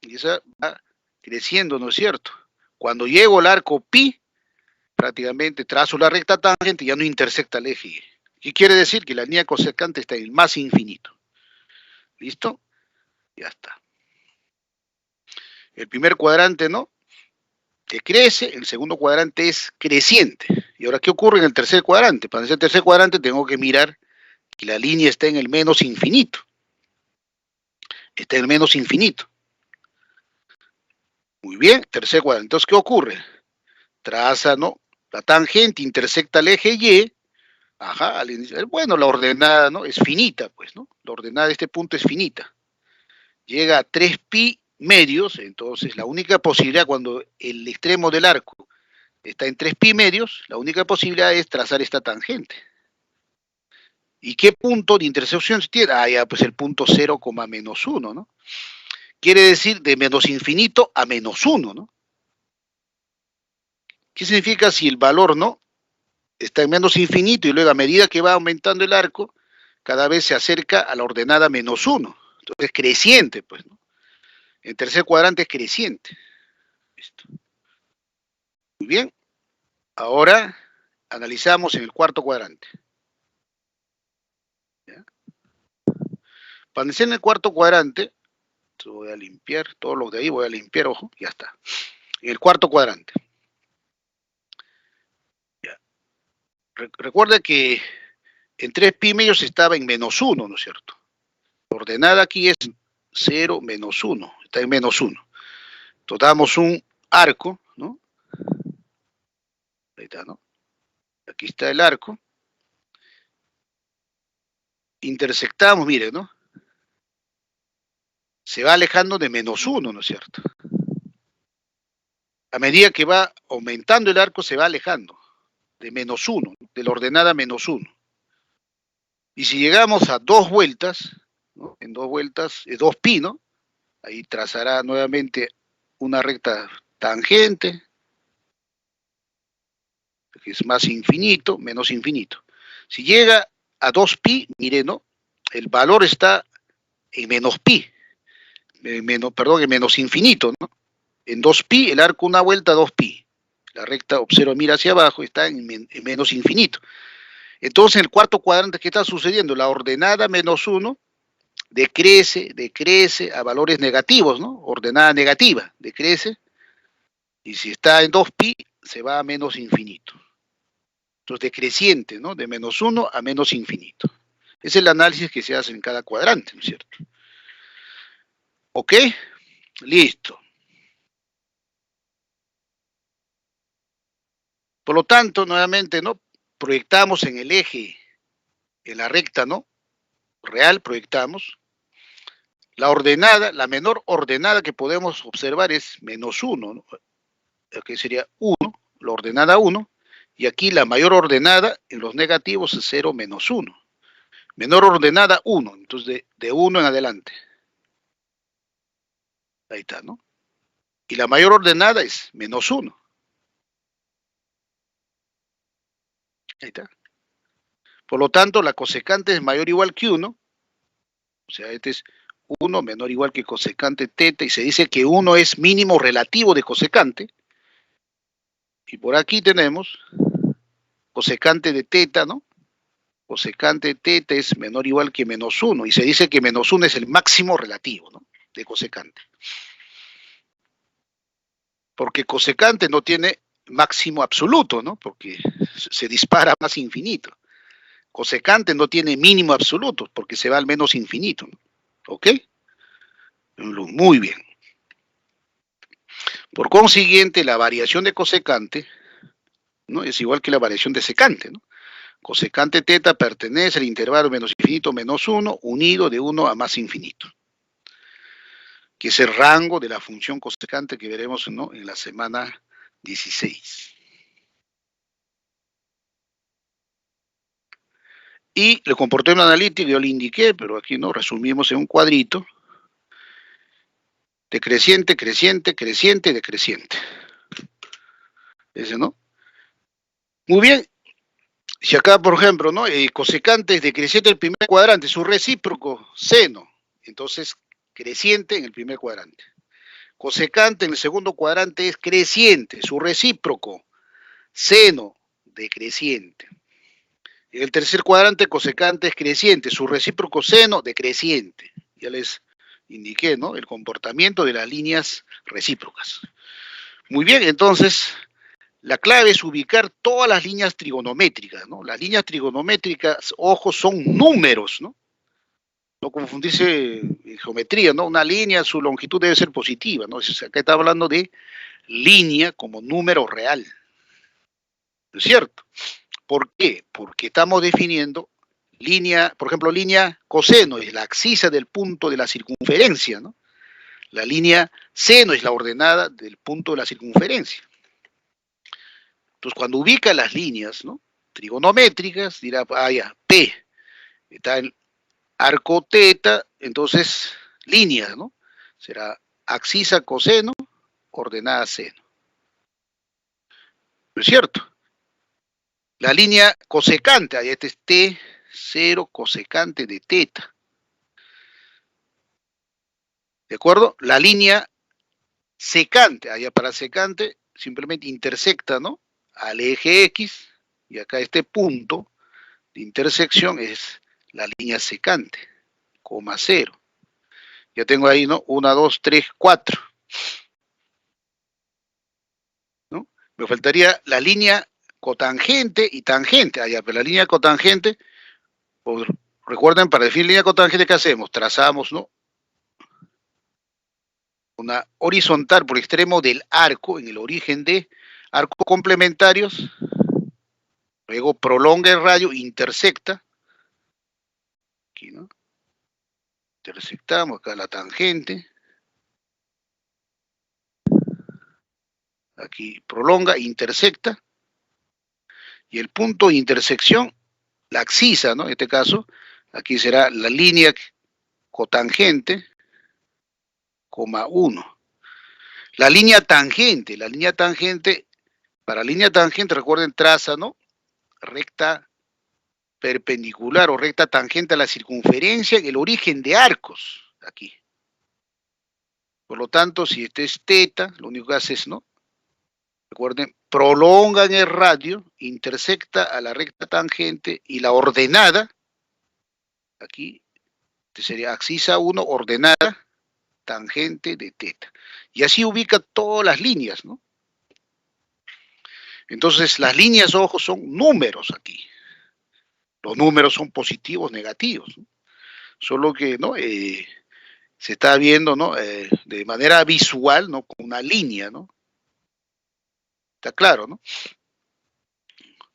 y esa va creciendo, ¿no es cierto? Cuando llego al arco pi, prácticamente trazo la recta tangente y ya no intersecta el eje. ¿Qué quiere decir? Que la línea cosecante está en el más infinito. ¿Listo? Ya está. El primer cuadrante, ¿no?, que crece, el segundo cuadrante es creciente. ¿Y ahora qué ocurre en el tercer cuadrante? Para hacer el tercer cuadrante tengo que mirar que la línea está en el menos infinito. Está en el menos infinito. Muy bien, tercer cuadrante. Entonces, ¿qué ocurre? Traza, ¿no?, la tangente, intersecta el eje Y. Ajá, bueno, la ordenada, ¿no?, es finita, pues, ¿no? La ordenada de este punto es finita. Llega a 3 pi medios, entonces la única posibilidad cuando el extremo del arco está en 3 pi medios, la única posibilidad es trazar esta tangente. ¿Y qué punto de intersección se tiene? Ah, ya, pues el punto 0, menos 1, ¿no? Quiere decir de menos infinito a menos 1, ¿no? ¿Qué significa si el valor, ¿no?, está en menos infinito y luego a medida que va aumentando el arco, cada vez se acerca a la ordenada menos 1? Entonces es creciente, pues, ¿no? El tercer cuadrante es creciente. Listo. Muy bien. Ahora analizamos en el cuarto cuadrante. ¿Ya? Para analizar en el cuarto cuadrante, voy a limpiar, todo lo de ahí voy a limpiar, ojo, ya está. En el cuarto cuadrante. Ya. Recuerda que en 3 pi medios estaba en menos 1, ¿no es cierto? La ordenada aquí es 0, menos 1, está en menos 1. Entonces damos un arco, ¿no? Ahí está, ¿no? Aquí está el arco. Intersectamos, miren, ¿no? Se va alejando de menos 1, ¿no es cierto? A medida que va aumentando el arco, se va alejando de menos 1, de la ordenada menos 1. Y si llegamos a 2 vueltas, ¿no?, en 2 vueltas, 2 pi, ¿no?, ahí trazará nuevamente una recta tangente, que es más infinito, menos infinito. Si llega a 2 pi, mire, ¿no?, el valor está en menos pi, en menos infinito, ¿no? En 2 pi, el arco una vuelta, 2 pi. La recta, observa, mira hacia abajo, está en menos infinito. Entonces, en el cuarto cuadrante, ¿qué está sucediendo? La ordenada menos 1 decrece a valores negativos, ¿no? Ordenada negativa, decrece. Y si está en 2pi, se va a menos infinito. Entonces, decreciente, ¿no? De menos 1 a menos infinito. Es el análisis que se hace en cada cuadrante, ¿no es cierto? ¿Ok? Listo. Por lo tanto, nuevamente, ¿no? Proyectamos en el eje, en la recta, ¿no? Real, proyectamos. La ordenada, la menor ordenada que podemos observar es menos 1, ¿no? Aquí sería 1, la ordenada 1, y aquí la mayor ordenada en los negativos es 0 menos 1. Menor ordenada 1, entonces de 1 en adelante. Ahí está, ¿no? Y la mayor ordenada es menos 1. Ahí está. Por lo tanto, la cosecante es mayor o igual que 1, o sea, este es 1 menor o igual que cosecante teta, y se dice que 1 es mínimo relativo de cosecante. Y por aquí tenemos cosecante de teta, ¿no? Cosecante de teta es menor o igual que menos 1, y se dice que menos 1 es el máximo relativo, ¿no? De cosecante. Porque cosecante no tiene máximo absoluto, ¿no? Porque se dispara más infinito. Cosecante no tiene mínimo absoluto, porque se va al menos infinito, ¿no? ¿Ok? Muy bien. Por consiguiente, la variación de cosecante, ¿no? Es igual que la variación de secante, ¿no? Cosecante teta pertenece al intervalo menos infinito menos 1 unido de 1 a más infinito, que es el rango de la función cosecante que veremos, ¿no? En la semana 16. Y el comportamiento analítico yo le indiqué, pero aquí no, resumimos en un cuadrito. Decreciente, creciente, creciente, decreciente. Ese, ¿no? Muy bien. Si acá, por ejemplo, ¿no? Cosecante es decreciente el primer cuadrante, su recíproco, seno. Entonces, creciente en el primer cuadrante. Cosecante en el segundo cuadrante es creciente, su recíproco, seno, decreciente. En el tercer cuadrante, cosecante es creciente, su recíproco seno, decreciente. Ya les indiqué, ¿no? El comportamiento de las líneas recíprocas. Muy bien, entonces, la clave es ubicar todas las líneas trigonométricas, ¿no? Las líneas trigonométricas, ojo, son números, ¿no? No confundirse en geometría, ¿no? Una línea, su longitud debe ser positiva, ¿no? Acá está hablando de línea como número real, ¿no es cierto? ¿Por qué? Porque estamos definiendo línea, por ejemplo, línea coseno es la axis del punto de la circunferencia, ¿no? La línea seno es la ordenada del punto de la circunferencia. Entonces, cuando ubica las líneas, ¿no? Trigonométricas, dirá, ya, P, está en arco teta, entonces líneas, ¿no? Será axis coseno, ordenada seno. ¿No es cierto? La línea cosecante, ahí este es T0 cosecante de teta. ¿De acuerdo? La línea secante, allá para secante, simplemente intersecta, ¿no? Al eje X, y acá este punto de intersección es la línea secante, coma 0. Ya tengo ahí, ¿no? 1, 2, 3, 4. ¿No? Me faltaría la línea cotangente y tangente. Allá, pero la línea cotangente, pues, recuerden, para definir línea cotangente, ¿qué hacemos? Trazamos, ¿no? Una horizontal por extremo del arco, en el origen de arcos complementarios, luego prolonga el radio, intersecta, aquí, ¿no? Intersectamos acá la tangente, aquí prolonga, intersecta, y el punto de intersección, la axisa, ¿no? En este caso, aquí será la línea cotangente, coma 1. La línea tangente, para línea tangente, recuerden, traza, ¿no? Recta perpendicular o recta tangente a la circunferencia en el origen de arcos, aquí. Por lo tanto, si este es teta, lo único que hace es, ¿no? recuerden, prolongan el radio, intersecta a la recta tangente y la ordenada, aquí sería axis 1, ordenada, tangente de teta. Y así ubica todas las líneas, ¿no? Entonces, las líneas, ojo, son números aquí. Los números son positivos, negativos, ¿no? Solo que, ¿no? Se está viendo, ¿no? De manera visual, ¿no? Con una línea, ¿no? Está claro, ¿no?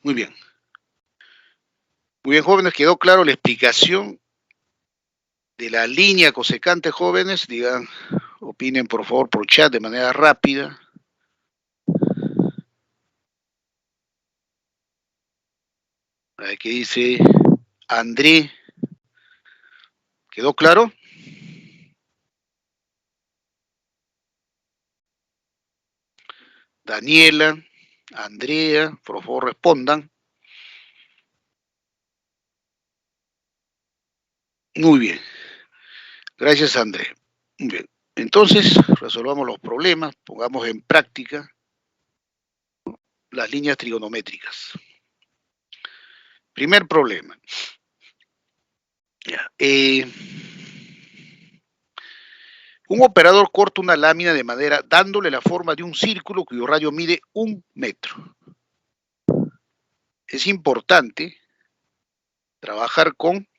Muy bien. Muy bien, jóvenes, quedó claro la explicación de la línea cosecante, jóvenes. Digan, opinen por favor por chat de manera rápida. Aquí dice André. ¿Quedó claro? Daniela, Andrea, por favor respondan. Muy bien. Gracias, André. Muy bien. Entonces, resolvamos los problemas, pongamos en práctica las líneas trigonométricas. Primer problema. Ya, un operador corta una lámina de madera dándole la forma de un círculo cuyo radio mide 1 metro. Es importante trabajar con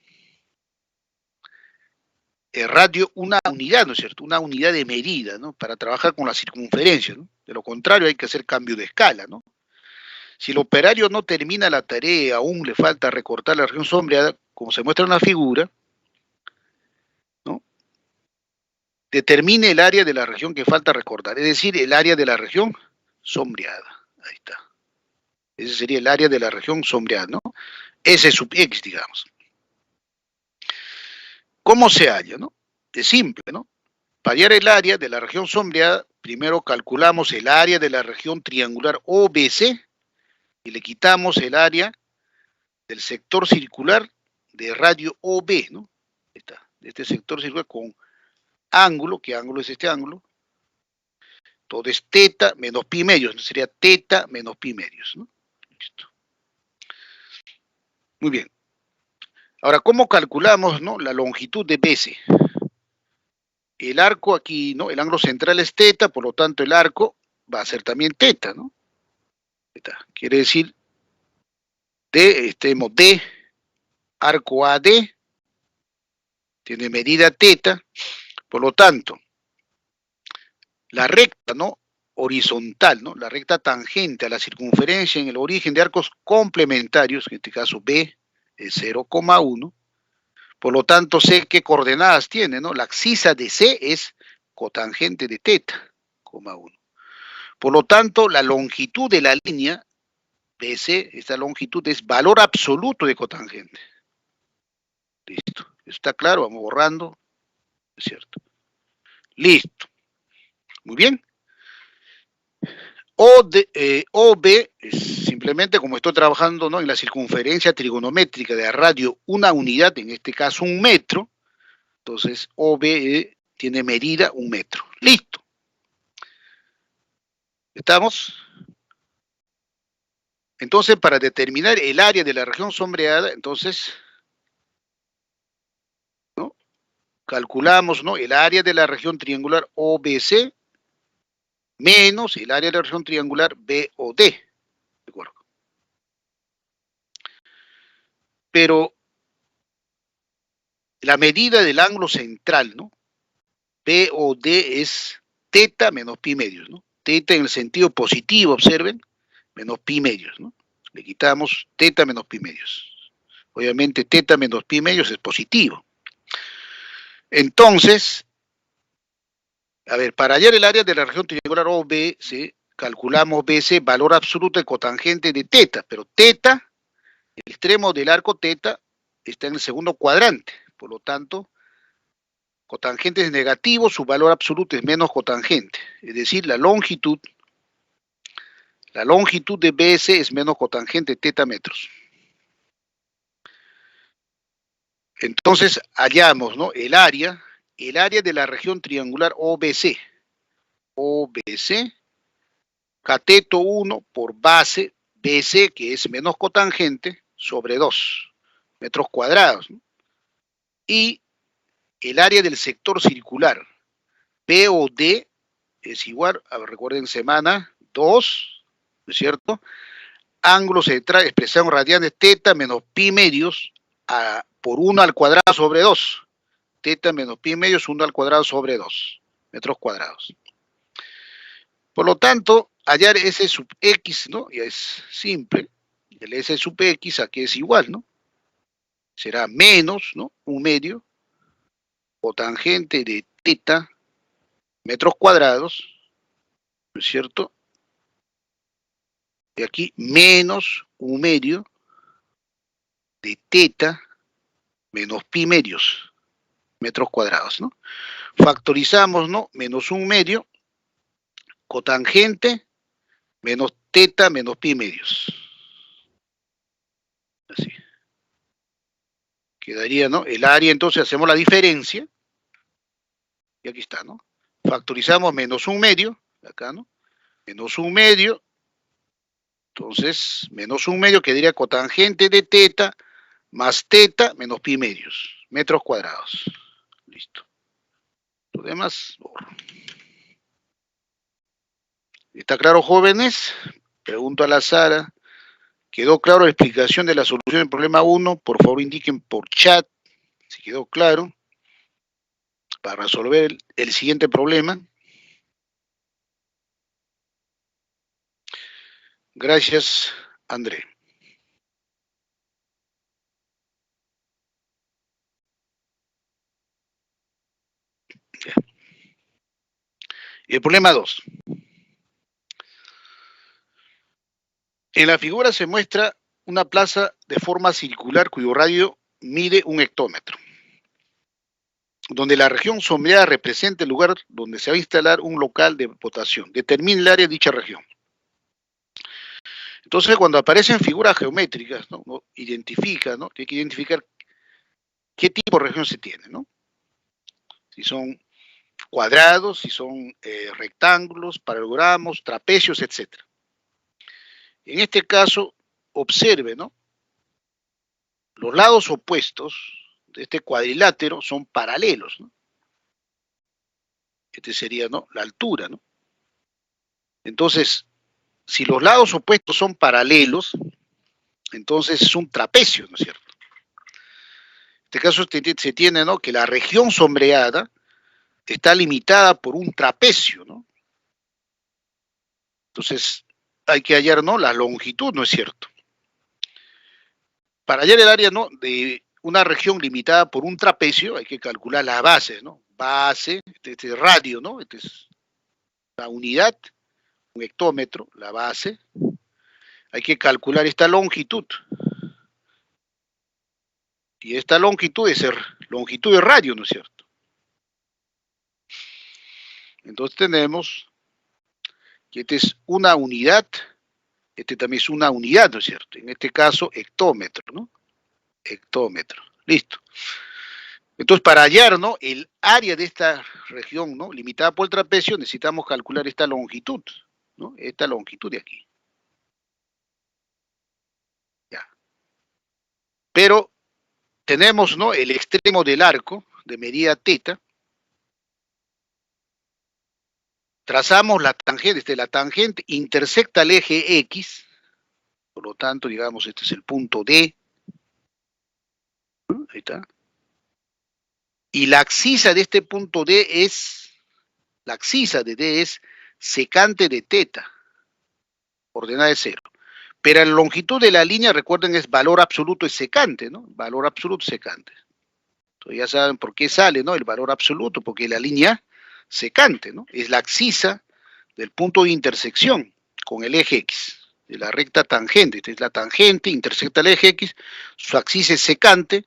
el radio, una unidad, ¿no es cierto? Una unidad de medida, ¿no? Para trabajar con la circunferencia, ¿no? De lo contrario hay que hacer cambio de escala, ¿no? Si el operario no termina la tarea, aún le falta recortar la región sombreada, como se muestra en la figura, ¿no? Determine el área de la región que falta recortar, es decir, el área de la región sombreada. Ahí está. Ese sería el área de la región sombreada, ¿no? S sub X, digamos. ¿Cómo se halla, no? Es simple, ¿no? Para hallar el área de la región sombreada, primero calculamos el área de la región triangular OBC y le quitamos el área del sector circular de radio OB, ¿no? Ahí está. Este sector circular con ángulo, ¿qué ángulo es este ángulo? Todo es teta menos pi medios, sería teta menos pi medios, ¿no? Listo. Muy bien. Ahora, ¿cómo calculamos, no, la longitud de BC? El arco aquí, ¿no? El ángulo central es teta, por lo tanto el arco va a ser también teta, ¿no? Teta. Quiere decir tenemos D, arco AD, tiene medida teta, por lo tanto, la recta, ¿no? Horizontal, ¿no? La recta tangente a la circunferencia en el origen de arcos complementarios, en este caso B es 0,1, por lo tanto sé qué coordenadas tiene, ¿no? La axis de C es cotangente de teta, 1. Por lo tanto, la longitud de la línea BC, esta longitud es valor absoluto de cotangente. Listo. ¿Está claro? Vamos borrando. Es cierto. Listo. Muy bien. OB es simplemente como estoy trabajando, ¿no? En la circunferencia trigonométrica de la radio, una unidad, en este caso 1 metro. Entonces, OB tiene medida 1 metro. Listo. ¿Estamos? Entonces, para determinar el área de la región sombreada, entonces, ¿no? Calculamos, ¿no? El área de la región triangular OBC menos el área de la región triangular BOD. ¿De acuerdo? Pero la medida del ángulo central, ¿no? BOD es teta menos pi medios, ¿no? Teta en el sentido positivo, observen, menos pi medios, ¿no? Le quitamos teta menos pi medios. Obviamente teta menos pi medios es positivo. Entonces, a ver, para hallar el área de la región triangular OBC, calculamos BC, valor absoluto de cotangente de teta, pero teta, el extremo del arco teta, está en el segundo cuadrante, por lo tanto, cotangente es negativo, su valor absoluto es menos cotangente, es decir, la longitud de BC es menos cotangente teta metros. Entonces, hallamos, ¿no? El área de la región triangular OBC. OBC, cateto 1 por base BC, que es menos cotangente, sobre 2 metros cuadrados, ¿no? Y el área del sector circular, POD, es igual, a ver, recuerden, semana 2, ¿no es cierto? Ángulo central, expresión radianes, teta menos pi medios por 1 al cuadrado sobre 2. Teta menos pi medios, 1 al cuadrado sobre 2 metros cuadrados. Por lo tanto, hallar S sub X, ¿no? Ya es simple. El S sub X aquí es igual, ¿no? Será menos, ¿no? 1 medio, cotangente de teta, metros cuadrados, ¿no es cierto? Y aquí menos 1 medio de teta menos pi medios, metros cuadrados, ¿no? Factorizamos, ¿no? Menos 1 medio, cotangente, menos teta menos pi medios. Así. Quedaría, ¿no? El área, entonces hacemos la diferencia. Y aquí está, ¿no? Factorizamos menos 1 medio, acá, ¿no? Menos 1 medio. Entonces, menos 1 medio quedaría cotangente de teta más teta menos pi medios, metros cuadrados. Listo. Lo demás, borro. ¿Está claro, jóvenes? Pregunto a la Sara. ¿Quedó claro la explicación de la solución del problema 1? Por favor, indiquen por chat si quedó claro para resolver el siguiente problema. Gracias, André. El problema 2. En la figura se muestra una plaza de forma circular cuyo radio mide 1 hectómetro, donde la región sombreada representa el lugar donde se va a instalar un local de votación. Determine el área de dicha región. Entonces, cuando aparecen figuras geométricas, ¿no? Identifica, ¿no? Tiene que identificar qué tipo de región se tiene, ¿no? Si son cuadrados, si son rectángulos, paralelogramos, trapecios, etc. En este caso, observe, ¿no? Los lados opuestos de este cuadrilátero son paralelos, ¿no? Este sería, ¿no? La altura, ¿no? Entonces, si los lados opuestos son paralelos, entonces es un trapecio, ¿no es cierto? En este caso se tiene, ¿no? Que la región sombreada está limitada por un trapecio, ¿no? Entonces, hay que hallar, ¿no? La longitud, ¿no es cierto? Para hallar el área, ¿no? De una región limitada por un trapecio, hay que calcular las bases, ¿no? Base, este radio, ¿no? Esta es la unidad, 1 hectómetro, la base. Hay que calcular esta longitud. Y esta longitud es longitud de radio, ¿no es cierto? Entonces tenemos que esta es una unidad, este también es una unidad, ¿no es cierto? En este caso, hectómetro, ¿no? Hectómetro. Listo. Entonces, para hallar, ¿no? El área de esta región, ¿no? Limitada por el trapecio, necesitamos calcular esta longitud, ¿no? Esta longitud de aquí. Ya. Pero tenemos, ¿no? El extremo del arco de medida teta. Trazamos la tangente, la tangente intersecta el eje X, por lo tanto, digamos, este es el punto D, ¿no? Ahí está. Y la abscisa de este punto D es, la abscisa de D es secante de teta, ordenada de 0. Pero la longitud de la línea, recuerden, es valor absoluto es secante, ¿no? Valor absoluto secante. Entonces ya saben por qué sale, ¿no? El valor absoluto, porque la línea secante, ¿no? Es la abscisa del punto de intersección con el eje X, de la recta tangente. Esta es la tangente, intersecta el eje X, su abscisa es secante,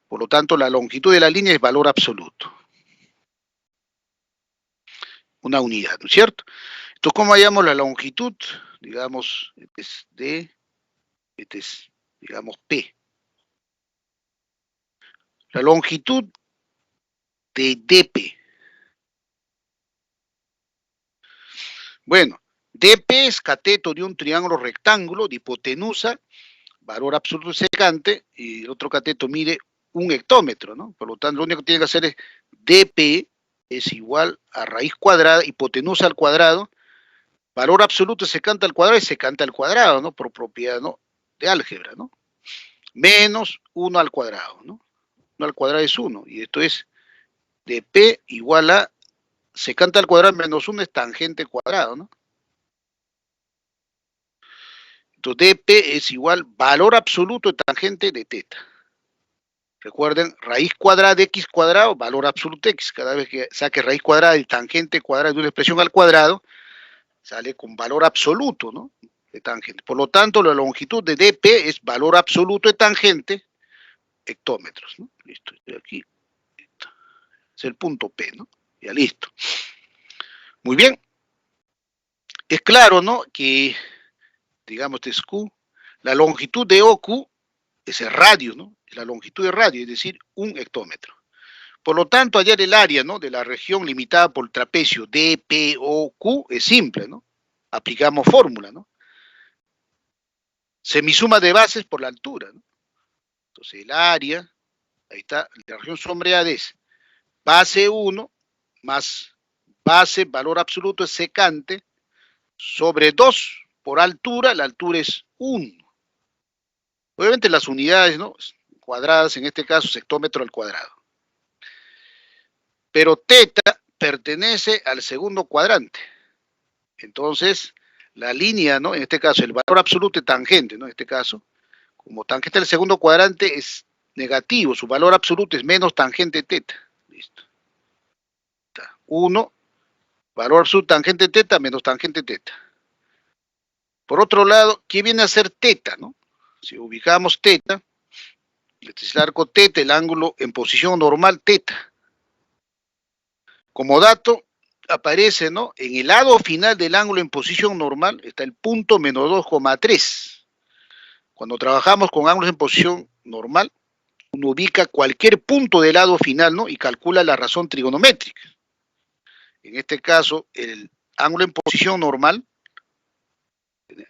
por lo tanto la longitud de la línea es valor absoluto. Una unidad, ¿no es cierto? Entonces, ¿cómo hallamos la longitud? Digamos, este es D, este es, digamos, P. La longitud de DP. Bueno, dP es cateto de un triángulo rectángulo de hipotenusa, valor absoluto secante, y el otro cateto mide 1 hectómetro, ¿no? Por lo tanto, lo único que tiene que hacer es dP es igual a raíz cuadrada, hipotenusa al cuadrado, valor absoluto secante al cuadrado y secante al cuadrado, ¿no? Por propiedad, ¿no? De álgebra, ¿no? Menos 1 al cuadrado, ¿no? 1 al cuadrado es 1, y esto es dP igual a secante al cuadrado menos 1 es tangente cuadrado, ¿no? Entonces, dP es igual valor absoluto de tangente de teta. Recuerden, raíz cuadrada de x cuadrado, valor absoluto x. Cada vez que saque raíz cuadrada y tangente cuadrada de una expresión al cuadrado, sale con valor absoluto, ¿no? De tangente. Por lo tanto, la longitud de dP es valor absoluto de tangente, hectómetros, ¿no? Listo, estoy aquí. Listo. Es el punto P, ¿no? Ya listo. Muy bien. Es claro, ¿no? Que, digamos, este es Q. La longitud de OQ es el radio, ¿no? La longitud de radio, es decir, 1 hectómetro. Por lo tanto, hallar el área, ¿no? De la región limitada por el trapecio DPOQ es simple, ¿no? Aplicamos fórmula, ¿no? Semisuma de bases por la altura, ¿no? Entonces, el área, ahí está, la región sombreada es base 1 más base, valor absoluto es secante, sobre 2 por altura, la altura es 1. Obviamente las unidades, ¿no? Cuadradas, en este caso, hectómetro al cuadrado. Pero teta pertenece al segundo cuadrante. Entonces, la línea, ¿no? En este caso, el valor absoluto de tangente, ¿no? En este caso, como tangente del segundo cuadrante es negativo, su valor absoluto es menos tangente teta. Listo. 1, valor absoluto tangente teta menos tangente teta. Por otro lado, ¿qué viene a ser teta, no? Si ubicamos teta, este es el arco teta, el ángulo en posición normal teta. Como dato, aparece, ¿no? En el lado final del ángulo en posición normal está el punto menos 2,3. Cuando trabajamos con ángulos en posición normal, uno ubica cualquier punto del lado final, ¿no? Y calcula la razón trigonométrica. En este caso, el ángulo en posición normal,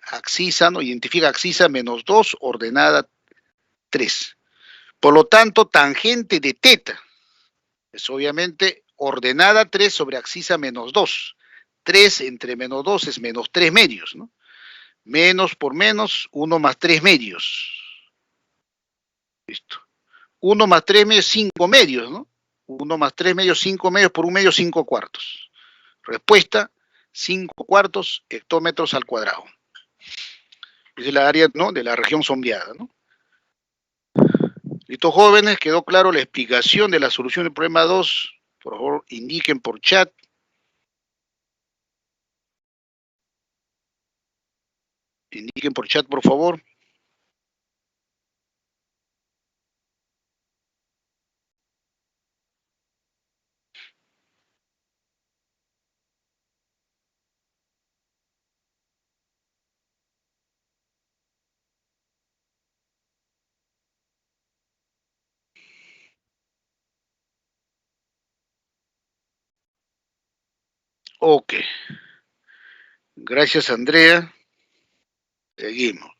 axisa, ¿no? Identifica axisa menos 2, ordenada 3. Por lo tanto, tangente de teta es obviamente ordenada 3 sobre axisa menos 2. 3 entre menos 2 es menos 3 medios, ¿no? Menos por menos, 1 más 3 medios. Listo. 1 más 3 medios, 5 medios, ¿no? 1 más 3 medios, 5 medios por 1 medio, 5 cuartos. Respuesta, 5 cuartos hectómetros al cuadrado. Es el área, ¿no? De la región sombreada, ¿no? Listo, jóvenes, ¿quedó claro la explicación de la solución del problema 2? Por favor, indiquen por chat. Indiquen por chat, por favor. Ok. Gracias, Andrea. Seguimos.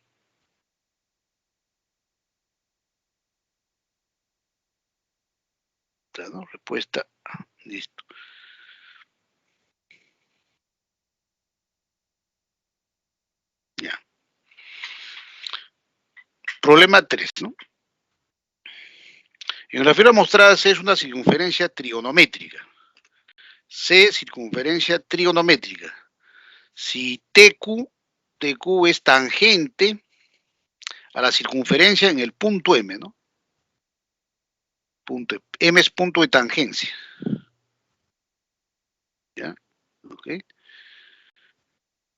¿No? Respuesta. Listo. Ya. Problema 3, ¿no? En la figura mostrada C es una circunferencia trigonométrica. C, circunferencia trigonométrica. Si TQ es tangente a la circunferencia en el punto M, ¿no? M es punto de tangencia. ¿Ya? Ok.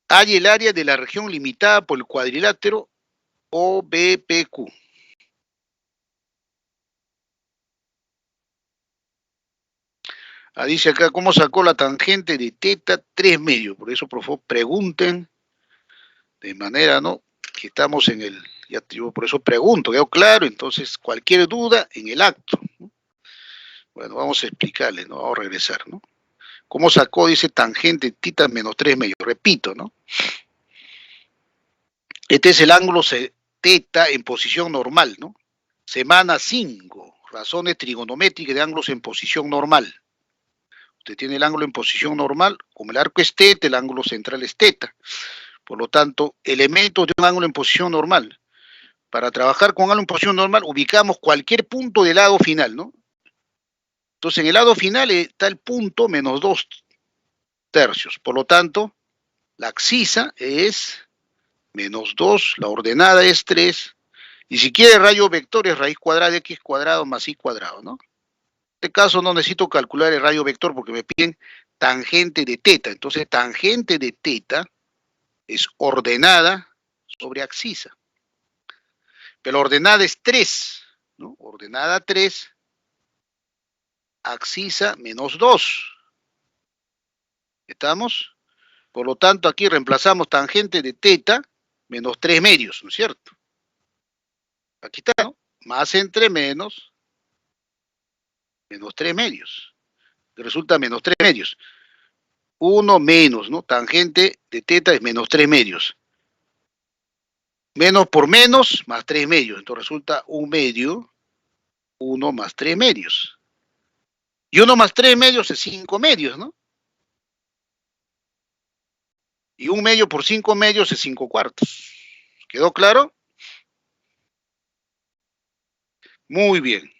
Hay el área de la región limitada por el cuadrilátero OBPQ. Dice acá, ¿cómo sacó la tangente de teta 3 medios? Por eso, por favor, pregunten de manera, ¿no? Que estamos en el, ya digo, por eso pregunto, quedó claro, entonces cualquier duda en el acto, ¿no? Bueno, vamos a explicarle, ¿no? Vamos a regresar, ¿no? ¿Cómo sacó? Dice tangente tita menos 3 medios. Repito, ¿no? Este es el ángulo teta en posición normal, ¿no? Semana 5, razones trigonométricas de ángulos en posición normal. Usted tiene el ángulo en posición normal, como el arco es teta, el ángulo central es teta. Por lo tanto, elementos de un ángulo en posición normal. Para trabajar con ángulo en posición normal, ubicamos cualquier punto del lado final, ¿no? Entonces, en el lado final está el punto menos 2 tercios. Por lo tanto, la abscisa es menos 2, la ordenada es 3, y si quiere rayo vector es raíz cuadrada de x cuadrado más y cuadrado, ¿no? En este caso no necesito calcular el rayo vector porque me piden tangente de teta. Entonces, tangente de teta es ordenada sobre abscisa. Pero la ordenada es 3, ¿no? Ordenada 3, abscisa menos 2. ¿Estamos? Por lo tanto, aquí reemplazamos tangente de teta menos 3 medios, ¿no es cierto? Aquí está, ¿no? Más entre menos 3 medios. Resulta menos 3 medios. 1 menos, ¿no? Tangente de teta es menos 3 medios. Menos por menos, más 3 medios. Entonces resulta 1 medio, 1 más 3 medios. Y 1 más 3 medios es 5 medios, ¿no? Y 1 medio por 5 medios es 5 cuartos. ¿Quedó claro? Muy bien.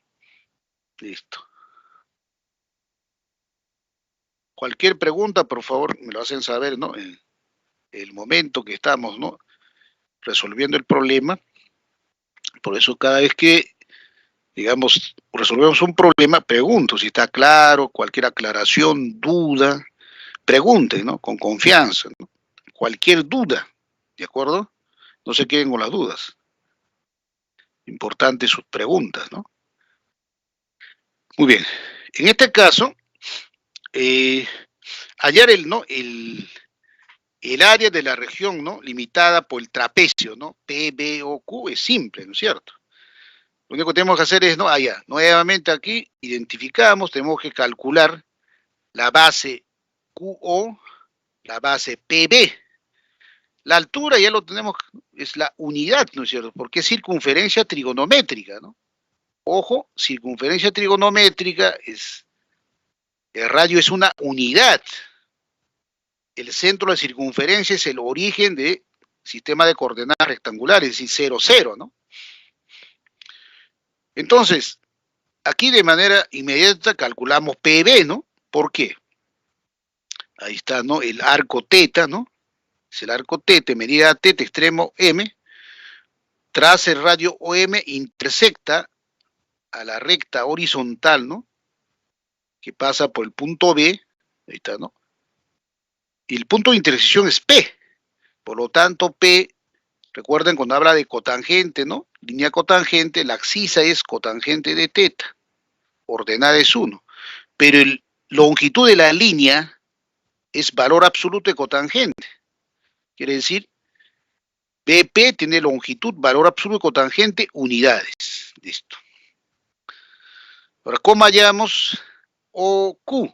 Listo. Cualquier pregunta, por favor, me lo hacen saber, ¿no? En el momento que estamos, ¿no? Resolviendo el problema. Por eso cada vez que, digamos, resolvemos un problema, pregunto si está claro, cualquier aclaración, duda, pregunten, ¿no? Con confianza, ¿no? Cualquier duda, ¿de acuerdo? No se queden con las dudas. Importantes sus preguntas, ¿no? Muy bien. En este caso, hallar el área de la región, ¿no? Limitada por el trapecio, ¿no? P, B o Q es simple, ¿no es cierto? Lo único que tenemos que hacer es, ¿no? Allá, nuevamente aquí, identificamos, tenemos que calcular la base QO, la base PB. La altura ya lo tenemos, es la unidad, ¿no es cierto? Porque es circunferencia trigonométrica, ¿no? Ojo, circunferencia trigonométrica el radio es una unidad. El centro de la circunferencia es el origen del sistema de coordenadas rectangulares, es decir, 0, 0, ¿no? Entonces, aquí de manera inmediata calculamos PB, ¿no? ¿Por qué? Ahí está, ¿no? El arco teta, ¿no? Es el arco teta, medida teta, extremo M, tras el radio OM intersecta a la recta horizontal, ¿no? Que pasa por el punto B, ahí está, ¿no? Y el punto de intersección es P. Por lo tanto, P, recuerden cuando habla de cotangente, ¿no? Línea cotangente, la abscisa es cotangente de teta. Ordenada es 1. Pero la longitud de la línea es valor absoluto de cotangente. Quiere decir, BP tiene longitud, valor absoluto de cotangente, unidades. Listo. Ahora, ¿cómo hallamos OQ?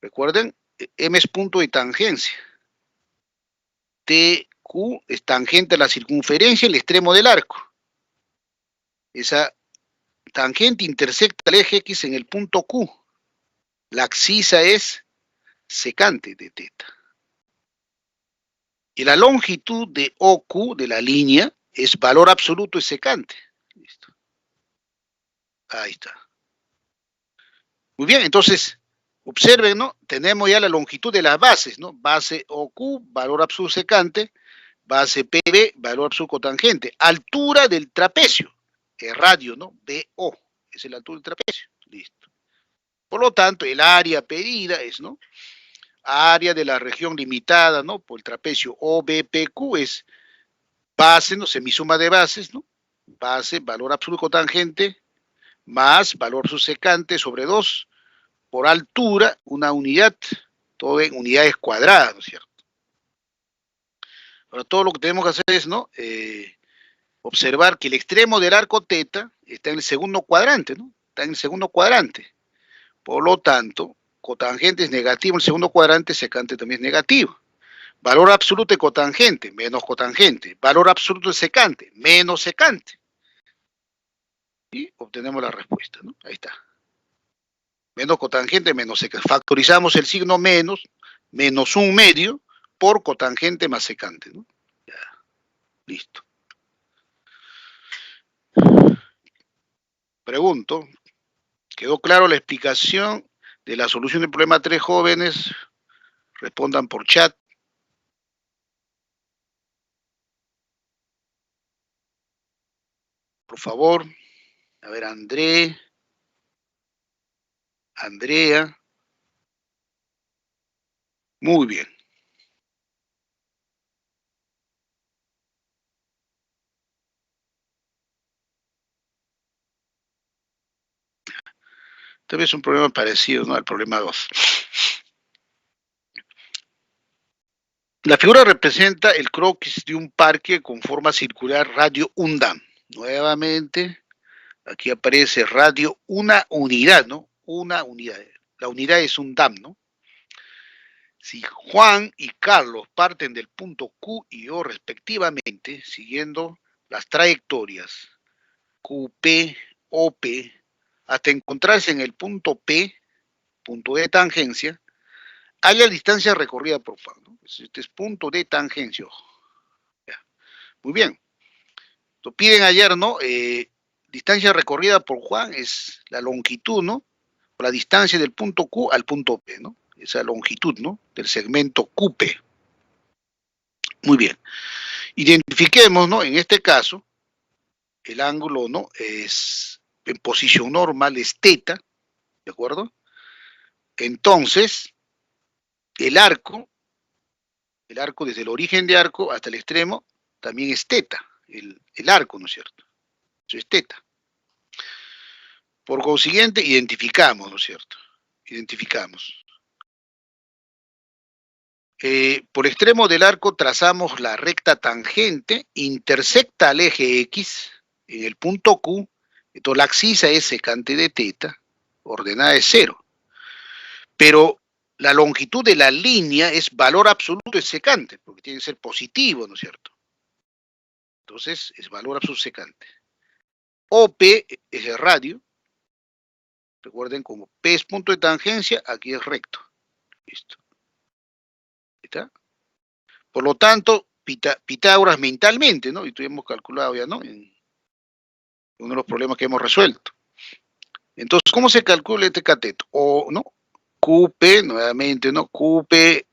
Recuerden, M es punto de tangencia. TQ es tangente a la circunferencia, el extremo del arco. Esa tangente intersecta el eje X en el punto Q. La abscisa es secante de teta. Y la longitud de OQ, de la línea, es valor absoluto y secante. Listo. Ahí está. Muy bien, entonces, observen, ¿no? Tenemos ya la longitud de las bases, ¿no? Base OQ, valor absoluto secante, base PB, valor absoluto cotangente. Altura del trapecio, el radio, ¿no? BO, es la altura del trapecio. Listo. Por lo tanto, el área pedida es, ¿no? Área de la región limitada, ¿no? Por el trapecio OBPQ es base, ¿no? Semisuma de bases, ¿no? Base, valor absoluto cotangente, más valor subsecante sobre 2, por altura, una unidad, todo en unidades cuadradas, ¿no es cierto? Ahora, todo lo que tenemos que hacer es, ¿no? Observar que el extremo del arco teta está en el segundo cuadrante, ¿no? Está en el segundo cuadrante. Por lo tanto, cotangente es negativo en el segundo cuadrante, secante también es negativo. Valor absoluto de cotangente, menos cotangente. Valor absoluto de secante, menos secante. Y obtenemos la respuesta, ¿no? Ahí está. Menos cotangente, menos secante. Factorizamos el signo menos, menos un medio, por cotangente más secante, ¿no? Ya, listo. Pregunto, ¿quedó claro la explicación de la solución del problema 3, jóvenes? Respondan por chat. Por favor. A ver, Andrea. Muy bien. Tal vez un problema parecido, ¿no?, al problema 2. La figura representa el croquis de un parque con forma circular radio UNDAM. Nuevamente, aquí aparece radio una unidad, ¿no? Una unidad. La unidad es un DAM, ¿no? Si Juan y Carlos parten del punto Q y O respectivamente, siguiendo las trayectorias QP, OP, hasta encontrarse en el punto P, punto de tangencia, hay la distancia recorrida por Juan, ¿no? Este es punto de tangencia. Ya. Muy bien. Lo piden ayer, ¿no? Distancia recorrida por Juan es la longitud, ¿no? La distancia del punto Q al punto P, ¿no? Esa longitud, ¿no?, del segmento QP. Muy bien. Identifiquemos, ¿no?, en este caso, el ángulo, ¿no?, es en posición normal, es teta, ¿de acuerdo? Entonces, el arco desde el origen de arco hasta el extremo, también es teta, el arco, ¿no es cierto? Eso es teta. Por consiguiente, identificamos, ¿no es cierto? Identificamos. Por extremo del arco trazamos la recta tangente, intersecta al eje X en el punto Q, entonces la abscisa es secante de teta, ordenada de 0. Pero la longitud de la línea es valor absoluto de secante, porque tiene que ser positivo, ¿no es cierto? Entonces es valor absoluto secante. OP es el radio, recuerden, como P es punto de tangencia, aquí es recto. Listo. ¿Está? Por lo tanto, Pitágoras mentalmente, ¿no? Y tuvimos calculado ya, ¿no?, en uno de los problemas que hemos resuelto. Entonces, ¿cómo se calcula este cateto? O, ¿no?, QP, nuevamente, ¿no? QP,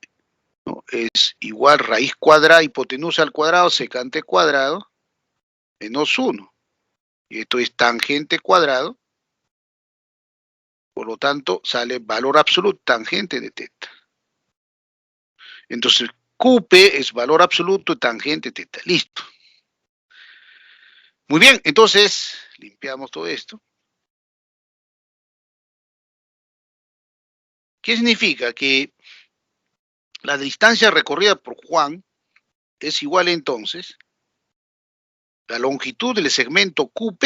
¿no?, es igual raíz cuadrada, hipotenusa al cuadrado, secante cuadrado, menos 1. Y esto es tangente cuadrado. Por lo tanto, sale valor absoluto tangente de teta. Entonces, QP es valor absoluto tangente teta. Listo. Muy bien, entonces, limpiamos todo esto. ¿Qué significa? Que la distancia recorrida por Juan es igual entonces a la longitud del segmento QP,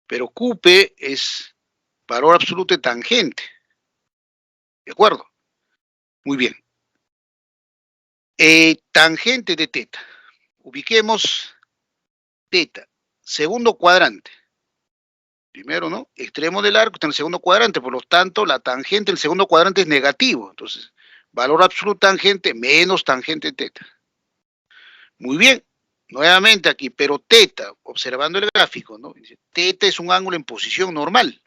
pero QP es valor absoluto de tangente. ¿De acuerdo? Muy bien. Tangente de teta. Ubiquemos teta, segundo cuadrante. Primero, ¿no?, extremo del arco está en el segundo cuadrante, por lo tanto, la tangente del segundo cuadrante es negativo. Entonces, valor absoluto tangente menos tangente teta. Muy bien. Nuevamente aquí, pero teta, observando el gráfico, ¿no?, teta es un ángulo en posición normal.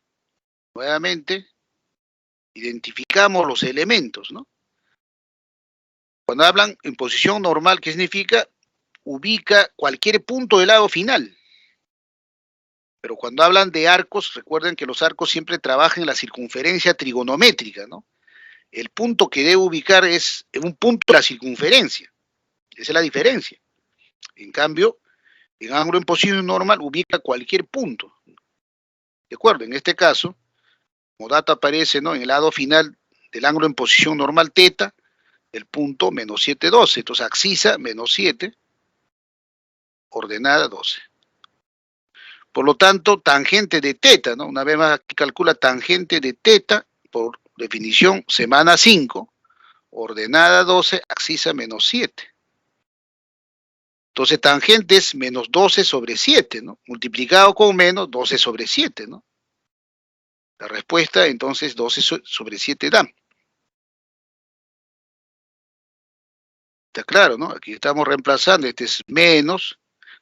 Nuevamente, identificamos los elementos, ¿no? Cuando hablan en posición normal, ¿qué significa? Ubica cualquier punto del lado final. Pero cuando hablan de arcos, recuerden que los arcos siempre trabajan en la circunferencia trigonométrica, ¿no? El punto que debe ubicar es en un punto de la circunferencia. Esa es la diferencia. En cambio, en ángulo en posición normal ubica cualquier punto. ¿De acuerdo? En este caso, como dato aparece, ¿no?, en el lado final del ángulo en posición normal teta, el punto menos 7, 12. Entonces, abscisa menos 7, ordenada 12. Por lo tanto, tangente de teta, ¿no? Una vez más aquí calcula tangente de teta por Definición, semana 5, ordenada 12, axis menos 7. Entonces, tangente es menos 12 sobre 7, ¿no? Multiplicado con menos 12 sobre 7, ¿no? La respuesta, entonces, 12 sobre 7 da. Está claro, ¿no? Aquí estamos reemplazando, este es menos,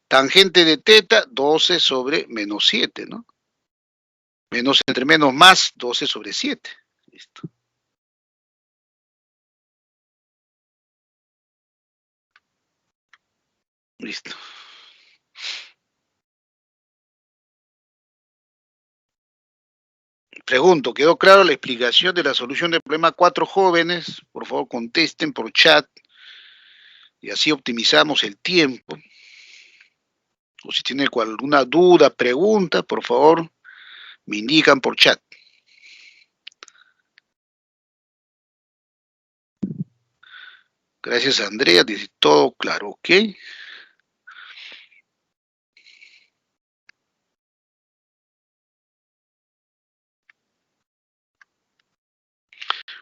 tangente de teta, 12 sobre menos 7, ¿no? Menos entre menos más, 12 sobre 7. Listo. Listo. Pregunto, ¿quedó claro la explicación de la solución del problema 4 jóvenes? Por favor, contesten por chat y así optimizamos el tiempo. O si tienen alguna duda, pregunta, por favor, me indican por chat. Gracias, Andrea, dice todo claro, ¿ok?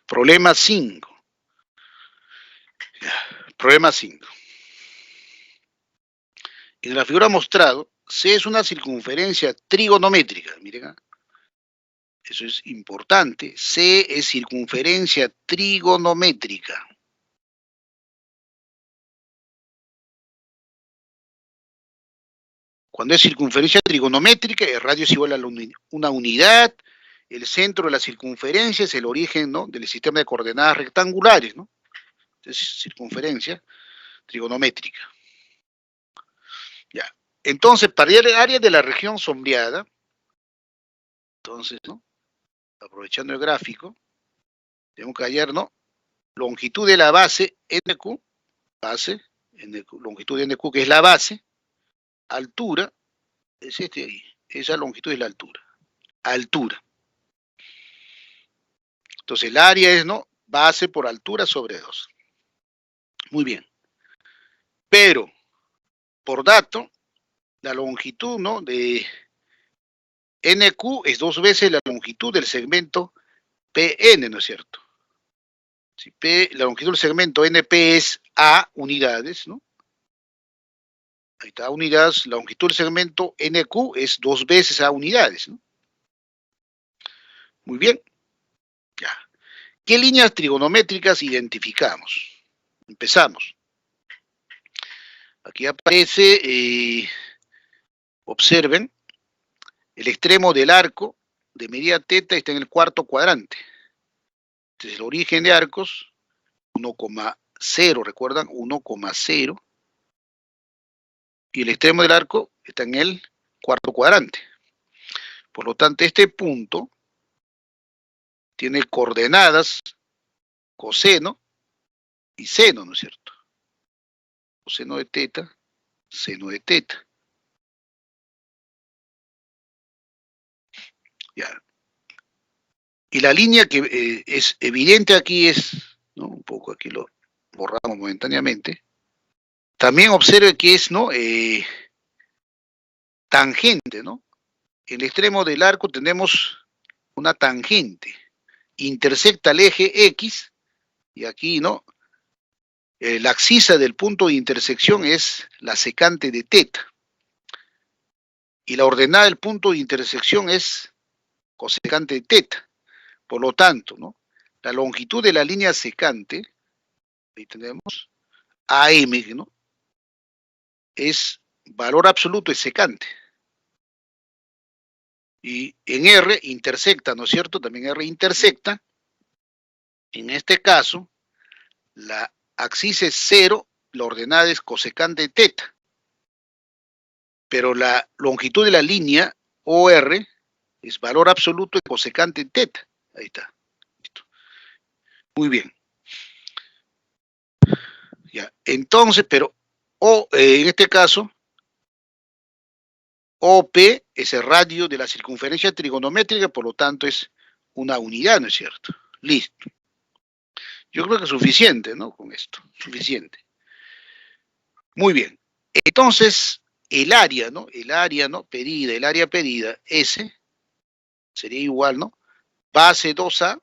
Problema 5. Problema 5. En la figura mostrado, C es una circunferencia trigonométrica. Miren, eso es importante. C es circunferencia trigonométrica. Cuando es circunferencia trigonométrica, el radio es igual a una unidad. El centro de la circunferencia es el origen, ¿no?, del sistema de coordenadas rectangulares, ¿no? Es circunferencia trigonométrica. Ya. Entonces, para el área de la región sombreada, entonces, ¿no?, aprovechando el gráfico, tenemos que hallar, ¿no?, longitud de la base NQ, longitud de NQ, que es la base, altura, es este ahí, esa longitud es la altura. Altura. Entonces, el área es, ¿no?, base por altura sobre 2. Muy bien. Pero, por dato, la longitud, ¿no?, de NQ es 2 veces la longitud del segmento PN, ¿no es cierto? Si P, la longitud del segmento NP es A unidades, ¿no? Ahí está, unidades, la longitud del segmento NQ es 2 veces A unidades, ¿no? Muy bien. Ya. ¿Qué líneas trigonométricas identificamos? Empezamos. Aquí aparece, observen, el extremo del arco de medida teta está en el cuarto cuadrante. Entonces, el origen de arcos, 1,0, ¿recuerdan? 1,0. Y el extremo del arco está en el cuarto cuadrante. Por lo tanto, este punto tiene coordenadas coseno y seno, ¿no es cierto? Coseno de teta, seno de teta. Ya. Y la línea que es evidente aquí es, ¿no?, un poco aquí lo borramos momentáneamente. También observe que es, ¿no?, tangente, ¿no? En el extremo del arco tenemos una tangente. Intersecta el eje X y aquí, ¿no?, la abscisa del punto de intersección es la secante de teta. Y la ordenada del punto de intersección es cosecante de teta. Por lo tanto, ¿no?, la longitud de la línea secante, ahí tenemos, AM, ¿no?, es valor absoluto, es secante. Y en R intersecta, ¿no es cierto? También R intersecta. En este caso, la axis es 0, la ordenada es cosecante de teta. Pero la longitud de la línea OR es valor absoluto de cosecante de teta. Ahí está. Listo. Muy bien. Ya. Entonces, pero en este caso, OP es el radio de la circunferencia trigonométrica, por lo tanto es una unidad, ¿no es cierto? Listo. Yo creo que es suficiente, ¿no?, con esto. Suficiente. Muy bien. Entonces, el área, ¿no?, pedida, el área pedida, S, sería igual, ¿no?, base 2A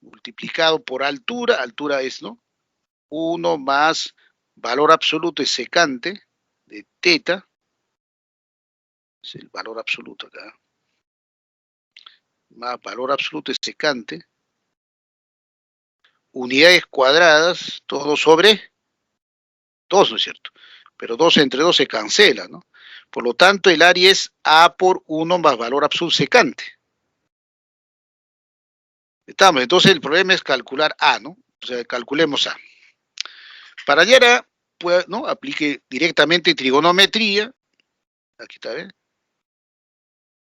multiplicado por altura, altura es, ¿no? 1 más valor absoluto es secante de teta, es el valor absoluto acá, más valor absoluto es secante, unidades cuadradas, todo sobre 2, ¿no es cierto? Pero 2 entre 2 se cancela, ¿no? Por lo tanto, el área es A por 1 más valor absoluto secante. Estamos, entonces el problema es calcular A, ¿no? O sea, calculemos A. Para hallar A, pues, ¿no? Aplique directamente trigonometría. Aquí está, ¿ven?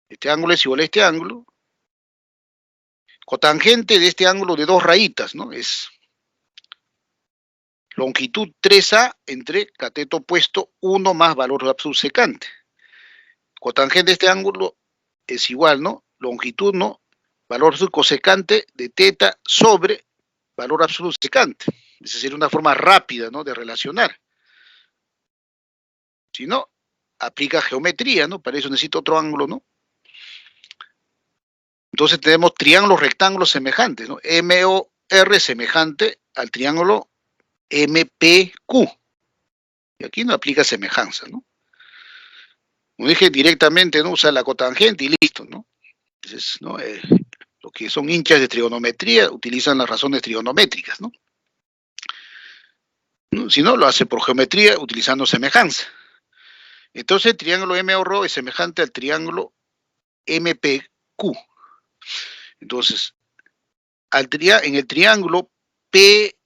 Este ángulo es igual a este ángulo. Cotangente de este ángulo de 2 rayitas, ¿no? Es longitud 3A entre cateto opuesto 1 más valor absoluto secante. Cotangente de este ángulo es igual, ¿no? Longitud, ¿no? Valor absoluto cosecante de teta sobre valor absoluto secante. Esa sería una forma rápida, ¿no? De relacionar. Si no, aplica geometría, ¿no? Para eso necesito otro ángulo, ¿no? Entonces tenemos triángulos rectángulos semejantes, ¿no? MOR semejante al triángulo MPQ. Y aquí no aplica semejanza, ¿no? Como dije directamente, ¿no? Usa la cotangente y listo, ¿no? Entonces, ¿no? Los que son hinchas de trigonometría utilizan las razones trigonométricas, ¿no? Si no, lo hace por geometría utilizando semejanza. Entonces, el triángulo MOR es semejante al triángulo MPQ. Entonces, en el triángulo P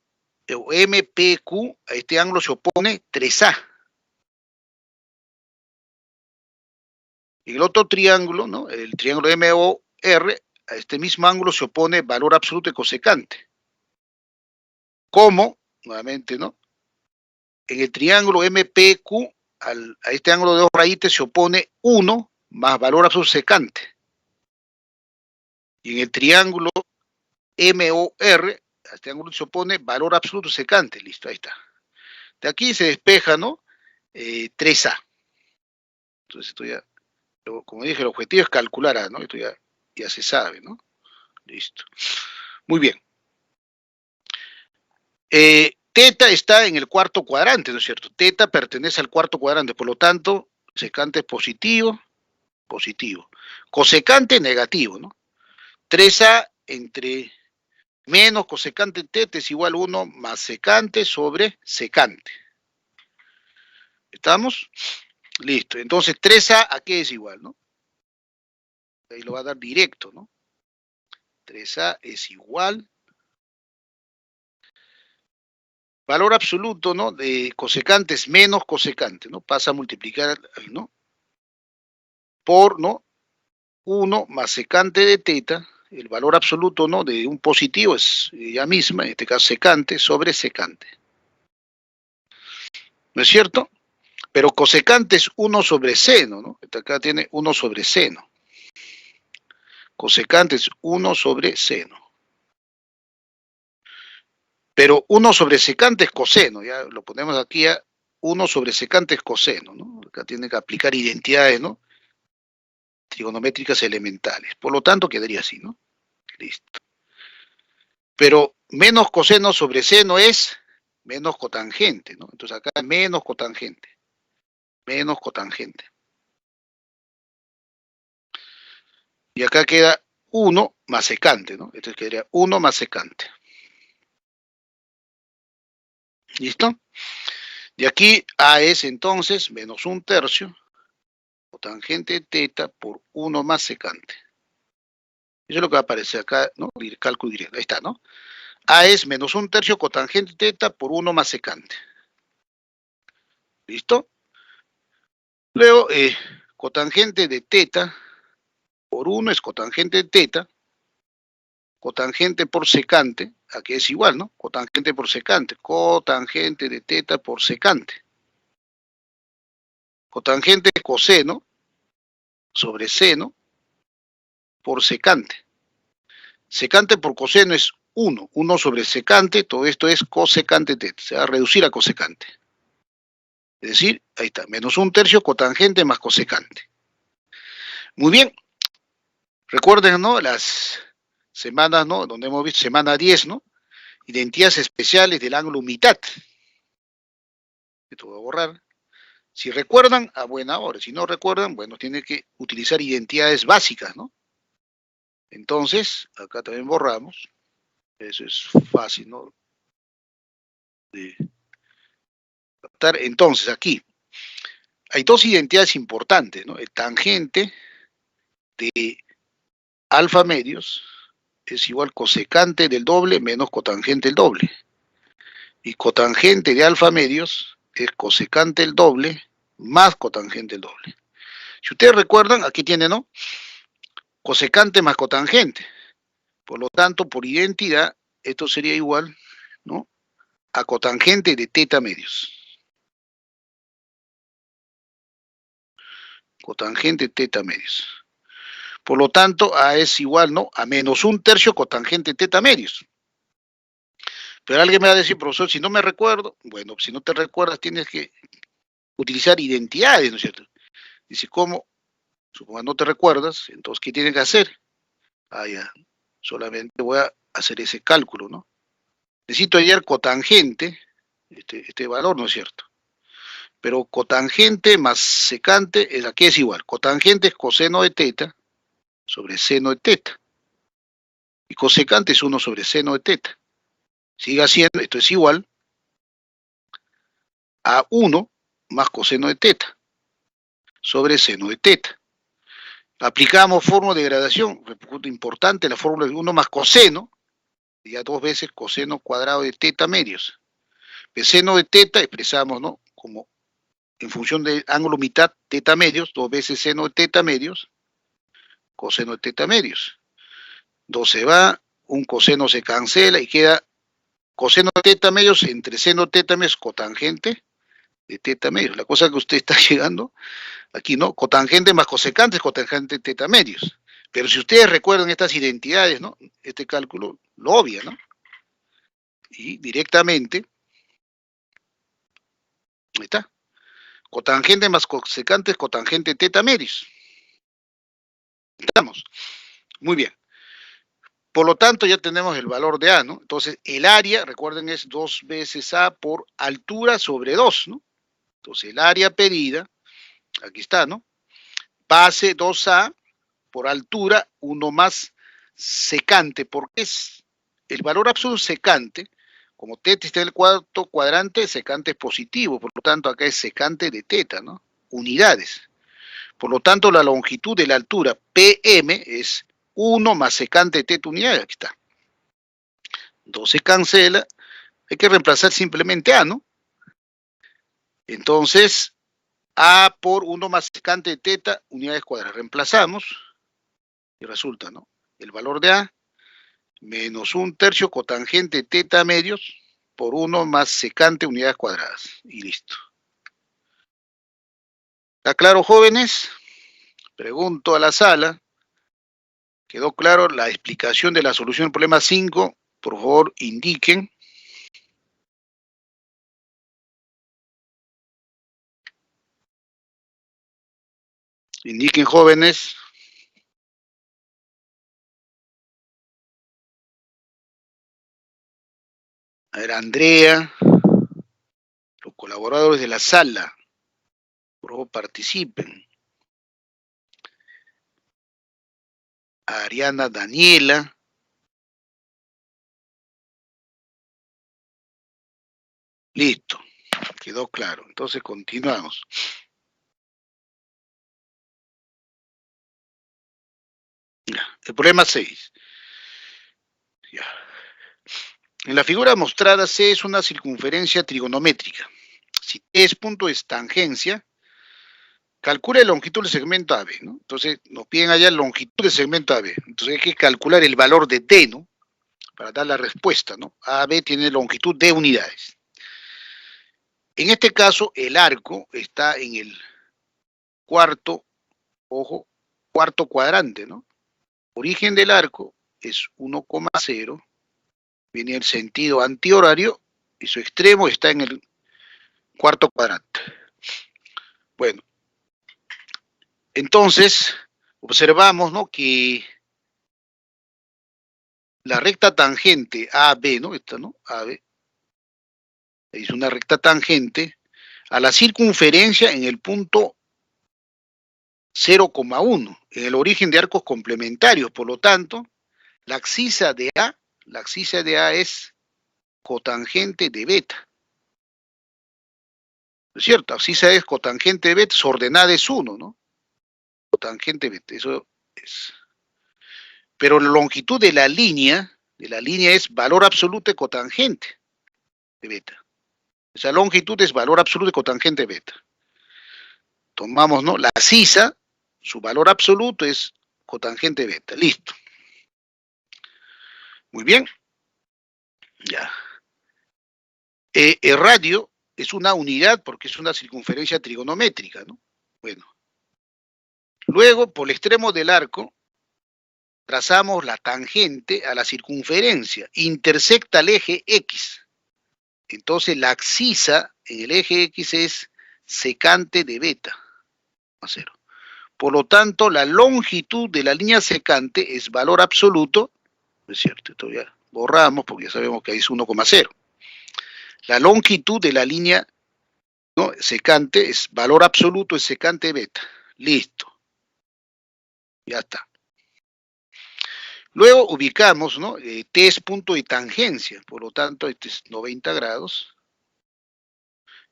o MPQ, a este ángulo se opone 3A. En el otro triángulo, ¿no? El triángulo MOR, a este mismo ángulo se opone valor absoluto y cosecante. ¿Cómo? Nuevamente, ¿no? En el triángulo MPQ, a este ángulo de 2 raíces se opone 1 más valor absoluto secante. Y en el triángulo MOR, a este ángulo se opone valor absoluto secante. Listo, ahí está. De aquí se despeja, ¿no? 3A. Entonces esto ya, como dije, el objetivo es calcular A, ¿no? Esto ya se sabe, ¿no? Listo. Muy bien. Teta está en el cuarto cuadrante, ¿no es cierto? Teta pertenece al cuarto cuadrante, por lo tanto, secante es positivo, positivo. Cosecante, negativo, ¿no? 3A entre menos cosecante teta es igual a 1 más secante sobre secante. ¿Estamos? Listo. Entonces, 3A, ¿a qué es igual, no? Ahí lo va a dar directo, ¿no? 3A es igual. Valor absoluto, ¿no? De cosecante es menos cosecante, ¿no? Pasa a multiplicar, ¿no? Por, ¿no? 1 más secante de teta, el valor absoluto, ¿no? De un positivo es ella misma, en este caso secante, sobre secante. ¿No es cierto? Pero cosecante es 1 sobre seno, ¿no? Acá tiene 1 sobre seno. Cosecante es 1 sobre seno. Pero 1 sobre secante es coseno, ya lo ponemos aquí a 1 sobre secante es coseno, ¿no? Acá tiene que aplicar identidades, ¿no? Trigonométricas elementales. Por lo tanto, quedaría así, ¿no? Listo. Pero menos coseno sobre seno es menos cotangente, ¿no? Entonces acá menos cotangente. Menos cotangente. Y acá queda 1 más secante, ¿no? Entonces quedaría 1 más secante. ¿Listo? De aquí A es entonces menos 1/3 cotangente teta por 1 más secante. Eso es lo que va a aparecer acá, ¿no? El cálculo directo. Ahí está, ¿no? A es menos 1/3 cotangente teta por 1 más secante. ¿Listo? Luego, cotangente de teta por 1 es cotangente de teta. Cotangente por secante, aquí es igual, ¿no? Cotangente por secante. Cotangente de teta por secante. Cotangente de coseno sobre seno por secante. Secante por coseno es 1. 1 sobre secante, todo esto es cosecante teta. Se va a reducir a cosecante. Es decir, ahí está, menos 1/3 cotangente más cosecante. Muy bien. Recuerden, ¿no? Las semanas, ¿no? Donde hemos visto semana 10, ¿no? Identidades especiales del ángulo mitad. Esto voy a borrar. Si recuerdan, a buena hora. Si no recuerdan, bueno, tienen que utilizar identidades básicas, ¿no? Entonces, acá también borramos. Eso es fácil, ¿no? De captar. Entonces, aquí hay dos identidades importantes, ¿no? El tangente de alfa medios es igual cosecante del doble menos cotangente del doble. Y cotangente de alfa medios es cosecante del doble más cotangente del doble. Si ustedes recuerdan, aquí tiene, ¿no? Cosecante más cotangente. Por lo tanto, por identidad, esto sería igual, ¿no? A cotangente de teta medios. Cotangente teta medios. Por lo tanto, A es igual, ¿no? A menos 1/3 cotangente teta medios. Pero alguien me va a decir, profesor, si no me recuerdo, bueno, si no te recuerdas, tienes que utilizar identidades, ¿no es cierto? Dice, ¿cómo? Supongo no te recuerdas, entonces, ¿qué tienes que hacer? Ah, ya, solamente voy a hacer ese cálculo, ¿no? Necesito hallar cotangente, este valor, ¿no es cierto? Pero cotangente más secante, aquí es igual. Cotangente es coseno de teta sobre seno de teta. Y cosecante es 1 sobre seno de teta. Sigue siendo, esto es igual a 1 más coseno de teta sobre seno de teta. Aplicamos fórmula de gradación, importante, la fórmula de 1 más coseno, ya 2 veces coseno cuadrado de teta medios. El seno de teta expresamos, ¿no? Como en función del ángulo mitad teta medios, 2 veces seno de teta medios, coseno de teta medios. 2 se va, un coseno se cancela y queda coseno de teta medios entre seno de teta medios cotangente de teta medios. La cosa que usted está llegando aquí, ¿no? Cotangente más cosecante es cotangente de teta medios. Pero si ustedes recuerdan estas identidades, ¿no? Este cálculo lo obvia, ¿no? Y directamente, ahí está. Cotangente más cosecante es cotangente de teta medios. Estamos. Muy bien. Por lo tanto, ya tenemos el valor de A, ¿no? Entonces, el área, recuerden, es 2 veces A por altura sobre 2, ¿no? Entonces, el área pedida, aquí está, ¿no? Base 2A por altura, 1 más secante, porque es el valor absoluto secante, como teta está en el cuarto cuadrante, secante es positivo, por lo tanto, acá es secante de teta, ¿no? Unidades. Por lo tanto, la longitud de la altura PM es 1 más secante de teta unidades, aquí está. 2 se cancela, hay que reemplazar simplemente A, ¿no? Entonces, A por 1 más secante de teta unidades cuadradas. Reemplazamos y resulta, ¿no? El valor de A menos 1/3 cotangente teta medios por 1 más secante unidades cuadradas. Y listo. ¿Está claro, jóvenes? Pregunto a la sala. ¿Quedó claro la explicación de la solución del problema 5? Por favor, indiquen. Indiquen, jóvenes. A ver, Andrea, los colaboradores de la sala, por favor, participen. A Ariana Daniela. Listo, quedó claro. Entonces continuamos. Ya, el problema 6. Ya. En la figura mostrada, C es una circunferencia trigonométrica. Si T es punto de tangencia, calcula la longitud del segmento AB, ¿no? Entonces nos piden allá la longitud del segmento AB. Entonces hay que calcular el valor de D, ¿no? Para dar la respuesta, ¿no? AB tiene longitud de unidades. En este caso, el arco está en el cuarto, ojo, cuarto cuadrante, ¿no? Origen del arco es 1,0, viene el sentido antihorario y su extremo está en el cuarto cuadrante. Bueno, entonces observamos, ¿no? Que la recta tangente AB, ¿no? Esta, ¿no? AB es una recta tangente a la circunferencia en el punto 0,1, en el origen de arcos complementarios. Por lo tanto, la abscisa de A es cotangente de beta. ¿No es cierto? Abscisa es cotangente de beta, su ordenada es 1, ¿no? Cotangente de beta, eso es. Pero la longitud de la línea es valor absoluto de cotangente de beta. Esa longitud es valor absoluto de cotangente de beta. Tomamos, ¿no? La abscisa, su valor absoluto es cotangente de beta. Listo. Muy bien. Ya. El radio es una unidad porque es una circunferencia trigonométrica, ¿no? Bueno. Luego, por el extremo del arco, trazamos la tangente a la circunferencia, intersecta el eje X. Entonces, la abscisa en el eje X es secante de beta a 0. Por lo tanto, la longitud de la línea secante es valor absoluto, ¿no es cierto? Esto ya borramos porque ya sabemos que ahí es 1,0. La longitud de la línea, ¿no?, secante es valor absoluto, es secante beta. Listo. Ya está. Luego ubicamos, ¿no? T es punto de tangencia, por lo tanto, este es 90 grados.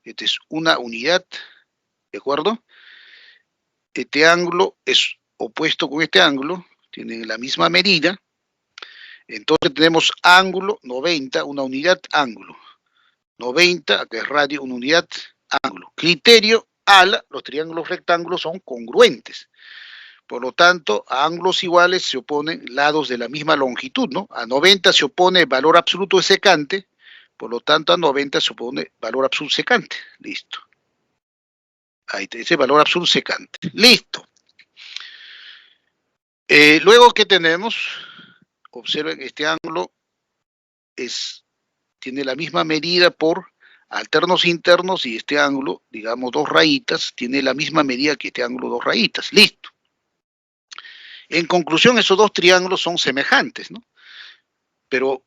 Este es una unidad, ¿de acuerdo? Este ángulo es opuesto con este ángulo, tienen la misma medida. Entonces tenemos ángulo 90, una unidad ángulo. 90, que es radio, una unidad ángulo. Criterio ALA, los triángulos rectángulos son congruentes. Por lo tanto, a ángulos iguales se oponen lados de la misma longitud, ¿no? A 90 se opone valor absoluto de secante, por lo tanto a 90 se opone valor absoluto secante. Listo. Ahí te dice valor absoluto secante. Listo. Luego, ¿qué tenemos? Observen, este ángulo tiene la misma medida por alternos internos y este ángulo, digamos 2 rayitas, tiene la misma medida que este ángulo 2 rayitas. Listo. En conclusión, esos dos triángulos son semejantes, ¿no? Pero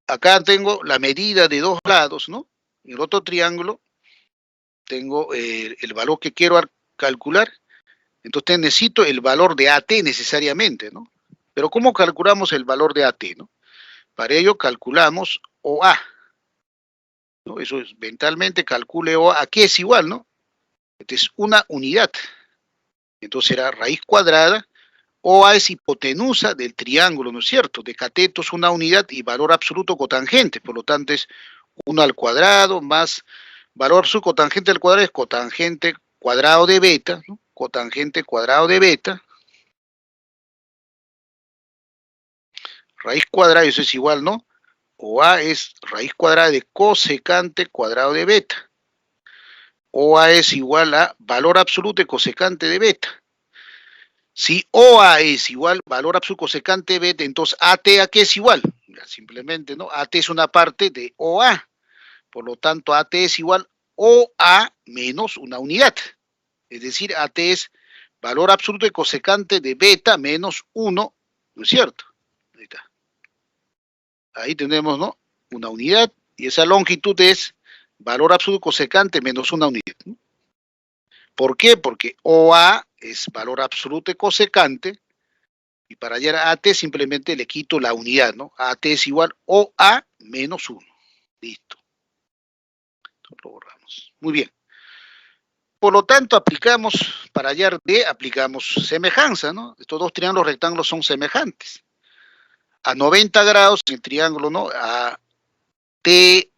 acá tengo la medida de 2 lados, ¿no? En el otro triángulo tengo el valor que quiero calcular. Entonces necesito el valor de AT necesariamente, ¿no? Pero ¿cómo calculamos el valor de AT, no? Para ello calculamos OA, ¿no? Eso es, mentalmente calcule OA, aquí es igual, ¿no? Esta es una unidad. Entonces será raíz cuadrada. OA es hipotenusa del triángulo, ¿no es cierto? De cateto es una unidad y valor absoluto cotangente, por lo tanto es 1 al cuadrado más valor subcotangente al cuadrado es cotangente cuadrado de beta, ¿no? Cotangente cuadrado de beta, raíz cuadrada, eso es igual, ¿no? OA es raíz cuadrada de cosecante cuadrado de beta. OA es igual a valor absoluto de cosecante de beta. Si OA es igual valor absoluto cosecante de beta, entonces AT a qué es igual. Simplemente, ¿no? AT es una parte de OA. Por lo tanto, AT es igual OA menos una unidad. Es decir, AT es valor absoluto de cosecante de beta menos 1, ¿no es cierto? Ahí está. Ahí tenemos, ¿no?, una unidad y esa longitud es valor absoluto cosecante menos una unidad, ¿no? ¿Por qué? Porque OA es valor absoluto de cosecante y para hallar a AT simplemente le quito la unidad, ¿no? AT es igual OA menos 1. Listo. Entonces lo borramos. Muy bien. Por lo tanto, aplicamos, para hallar D, aplicamos semejanza, ¿no? Estos dos triángulos rectángulos son semejantes. A 90 grados, el triángulo, ¿no? A T,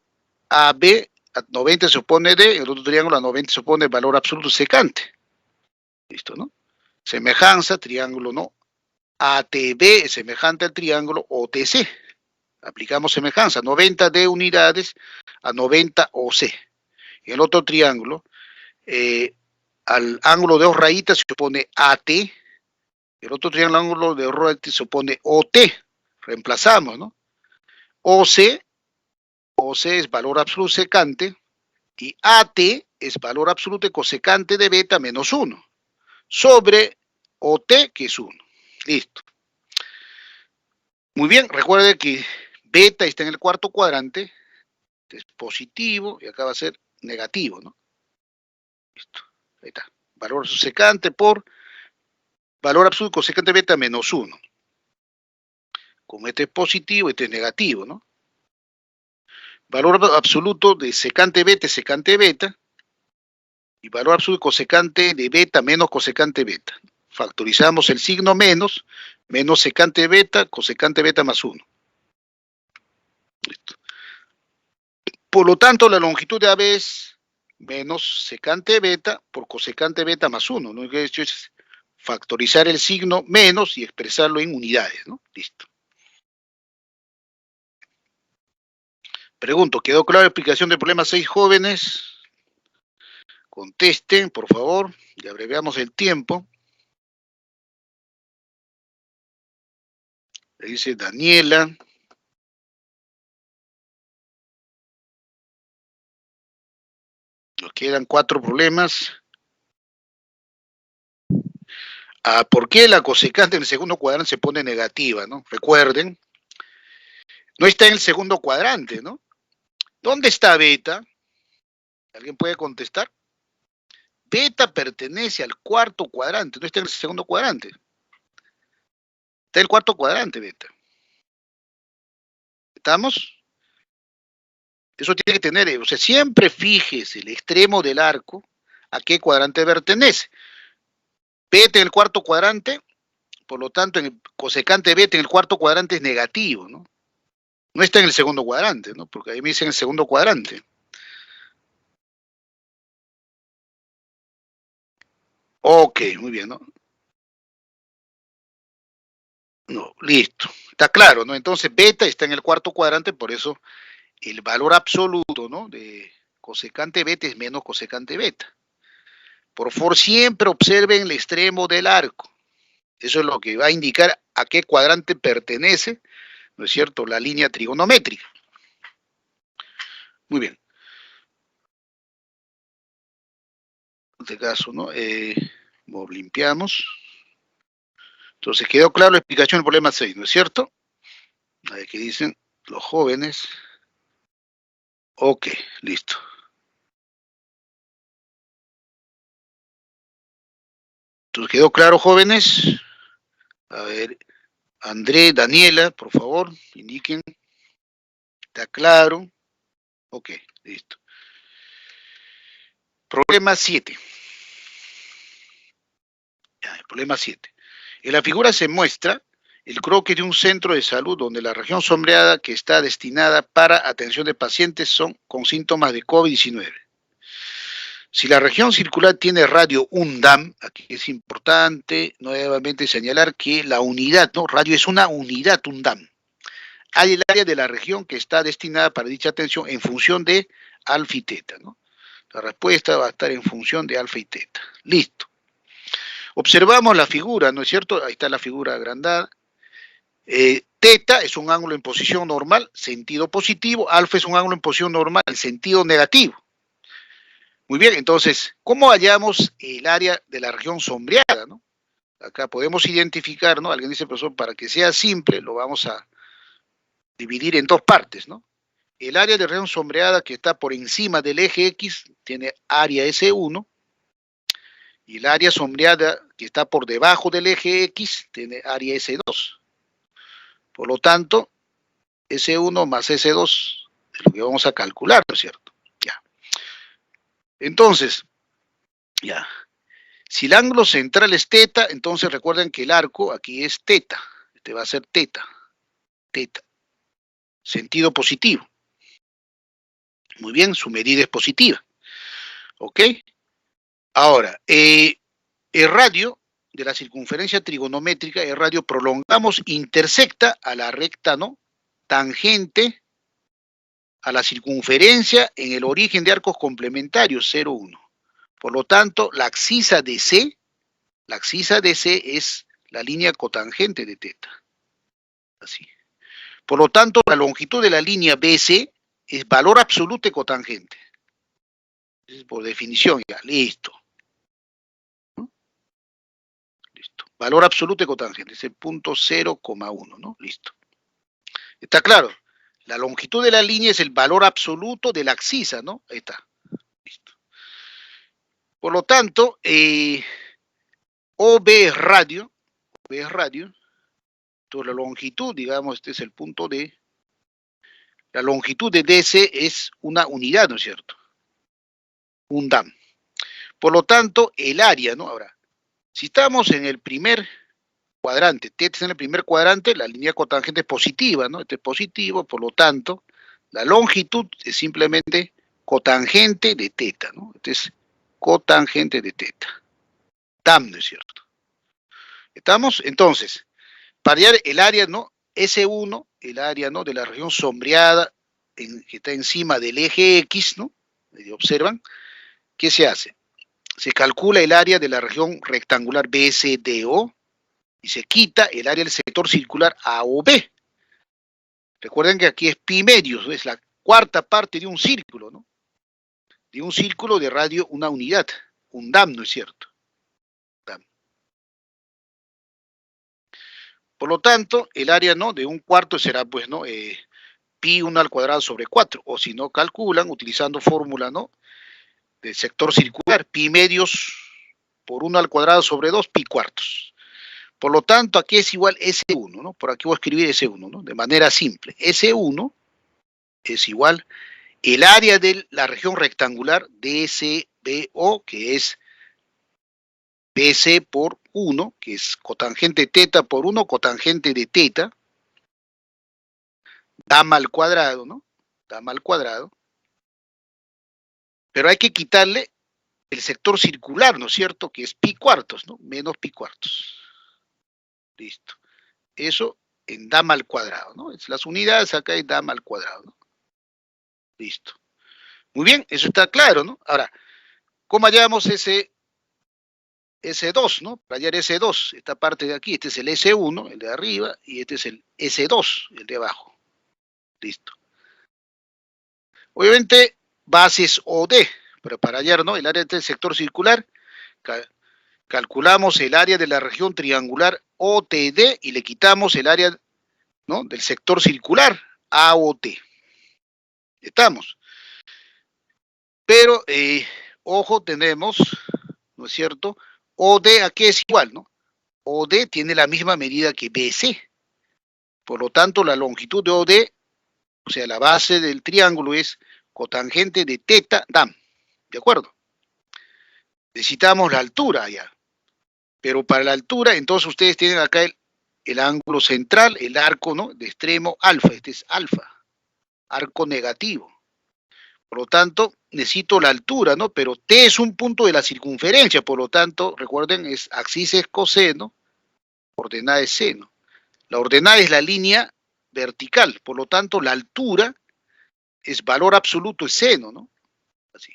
A, B, a 90 se opone D, el otro triángulo a 90 se opone valor absoluto secante. ¿Listo, no? Semejanza, triángulo, ¿no? ATB es semejante al triángulo OTC. Aplicamos semejanza, 90 D unidades a 90 OC. El otro triángulo, al ángulo de 2 rayitas se opone AT, el otro triángulo ángulo de 2 rayitas se opone OT. Reemplazamos, ¿no? OC es valor absoluto secante y AT es valor absoluto cosecante de beta menos 1 sobre OT, que es 1. Listo. Muy bien, recuerde que beta está en el cuarto cuadrante, es positivo y acá va a ser negativo, ¿no? Listo, ahí está. Valor secante por valor absoluto cosecante beta menos 1. Como este es positivo, este es negativo, ¿no? Valor absoluto de secante beta es secante beta, y valor absoluto cosecante de beta menos cosecante beta. Factorizamos el signo menos, menos secante beta más 1. Listo. Por lo tanto, la longitud de AB es menos secante beta por cosecante beta más 1. Lo que he hecho es factorizar el signo menos y expresarlo en unidades, ¿no? Listo. Pregunto, ¿quedó clara la explicación del problema 6, jóvenes? Contesten, por favor, y abreviamos el tiempo. Le dice Daniela. Nos quedan 4 problemas. ¿Por qué la cosecante en el segundo cuadrante se pone negativa, ¿no? Recuerden, no está en el segundo cuadrante, ¿no? ¿Dónde está beta? ¿Alguien puede contestar? Beta pertenece al cuarto cuadrante, no está en el segundo cuadrante. Está en el cuarto cuadrante, beta. ¿Estamos? Eso tiene que tener, o sea, siempre fíjese el extremo del arco a qué cuadrante pertenece. Beta en el cuarto cuadrante, por lo tanto, en el cosecante beta en el cuarto cuadrante es negativo, ¿no? No está en el segundo cuadrante, ¿no? Porque ahí me dicen el segundo cuadrante. Ok, muy bien, ¿no? No, listo. Está claro, ¿no? Entonces, beta está en el cuarto cuadrante, por eso el valor absoluto, ¿no? De cosecante beta es menos cosecante beta. Por favor, siempre observen el extremo del arco. Eso es lo que va a indicar a qué cuadrante pertenece, ¿no es cierto?, la línea trigonométrica. Muy bien. En este caso, ¿no? Limpiamos. Entonces, quedó claro la explicación del problema 6, ¿no es cierto? A ver qué dicen los jóvenes. Ok, listo. Entonces, ¿quedó claro, jóvenes? A ver, André, Daniela, por favor, indiquen. ¿Está claro? Ok, listo. Problema 7. Ya, el problema 7. En la figura se muestra el croquis de un centro de salud donde la región sombreada que está destinada para atención de pacientes son con síntomas de COVID-19. Si la región circular tiene radio UNDAM, aquí es importante nuevamente señalar que la unidad, ¿no? Radio es una unidad UNDAM. Hay el área de la región que está destinada para dicha atención en función de alfa y teta, ¿no? La respuesta va a estar en función de alfa y teta. Listo. Observamos la figura, ¿no es cierto? Ahí está la figura agrandada. Teta es un ángulo en posición normal, sentido positivo. Alfa es un ángulo en posición normal, sentido negativo. Muy bien, entonces, ¿cómo hallamos el área de la región sombreada, ¿no? Acá podemos identificar, ¿no? Alguien dice, profesor, para que sea simple, lo vamos a dividir en dos partes, ¿no? El área de región sombreada que está por encima del eje X tiene área S1, y el área sombreada que está por debajo del eje X tiene área S2. Por lo tanto, S1 más S2 es lo que vamos a calcular, ¿no es cierto? Ya. Entonces, ya. Si el ángulo central es teta, entonces recuerden que el arco aquí es teta. Este va a ser teta. Teta. Sentido positivo. Muy bien, su medida es positiva. ¿Ok? Ahora, el radio de la circunferencia trigonométrica, el radio prolongamos, intersecta a la recta, ¿no? Tangente a la circunferencia en el origen de arcos complementarios 0, 1. Por lo tanto, la abscisa de C es la línea cotangente de teta. Así. Por lo tanto, la longitud de la línea BC es valor absoluto de cotangente. Es por definición ya, listo. ¿No? Listo. Valor absoluto de cotangente, es el punto 0,1, ¿no? Listo. ¿Está claro? La longitud de la línea es el valor absoluto de la abscisa, ¿no? Ahí está. Listo. Por lo tanto, OB es radio, OB es radio, entonces la longitud, digamos, este es el punto D, la longitud de DC es una unidad, ¿no es cierto? Un DAM. Por lo tanto, el área, ¿no? Ahora, si estamos en el primer cuadrante, T está en el primer cuadrante, la línea cotangente es positiva, ¿no? Este es positivo, por lo tanto, la longitud es simplemente cotangente de teta, ¿no? Este es cotangente de teta. DAM, ¿no es cierto? ¿Estamos? Entonces, para hallar el área, ¿no? S1, el área, ¿no? De la región sombreada que está encima del eje X, ¿no? Observan, ¿qué se hace? Se calcula el área de la región rectangular BSDO y se quita el área del sector circular AOB. Recuerden que aquí es pi medios, es la cuarta parte de un círculo, ¿no? De un círculo de radio una unidad, un DAM, ¿no es cierto? DAM. Por lo tanto, el área, ¿no? De un cuarto será, pues, ¿no? Pi 1 al cuadrado sobre 4, o si no calculan, utilizando fórmula, ¿no? Del sector circular, pi medios por 1 al cuadrado sobre 2, pi cuartos. Por lo tanto, aquí es igual S1, ¿no? Por aquí voy a escribir S1, ¿no? De manera simple. S1 es igual el área de la región rectangular DSBO, que es BC por 1, que es cotangente teta por 1, cotangente de teta, DAM al cuadrado, ¿no? DAM al cuadrado. Pero hay que quitarle el sector circular, ¿no es cierto? Que es pi cuartos, ¿no? Menos pi cuartos. Listo. Eso en DAM al cuadrado, ¿no? Las unidades acá es DAM al cuadrado, ¿no? Listo. Muy bien, eso está claro, ¿no? Ahora, ¿cómo hallamos ese S2, ¿no? Para hallar S2, esta parte de aquí, este es el S1, el de arriba, y este es el S2, el de abajo. Listo. Obviamente, bases OD, pero para hallar, ¿no? El área del sector circular, calculamos el área de la región triangular OTD y le quitamos el área, ¿no? Del sector circular AOT. Estamos. Pero, ojo, tenemos, ¿no es cierto? OD aquí es igual, ¿no? OD tiene la misma medida que BC. Por lo tanto, la longitud de OD, o sea, la base del triángulo es cotangente de teta DAM. ¿De acuerdo? Necesitamos la altura allá. Pero para la altura, entonces ustedes tienen acá el ángulo central, el arco, ¿no? De extremo alfa. Este es alfa. Arco negativo. Por lo tanto, necesito la altura, ¿no? Pero T es un punto de la circunferencia, por lo tanto, recuerden, es axis es coseno, ordenada es seno. La ordenada es la línea vertical, por lo tanto, la altura es valor absoluto es seno, ¿no? Así,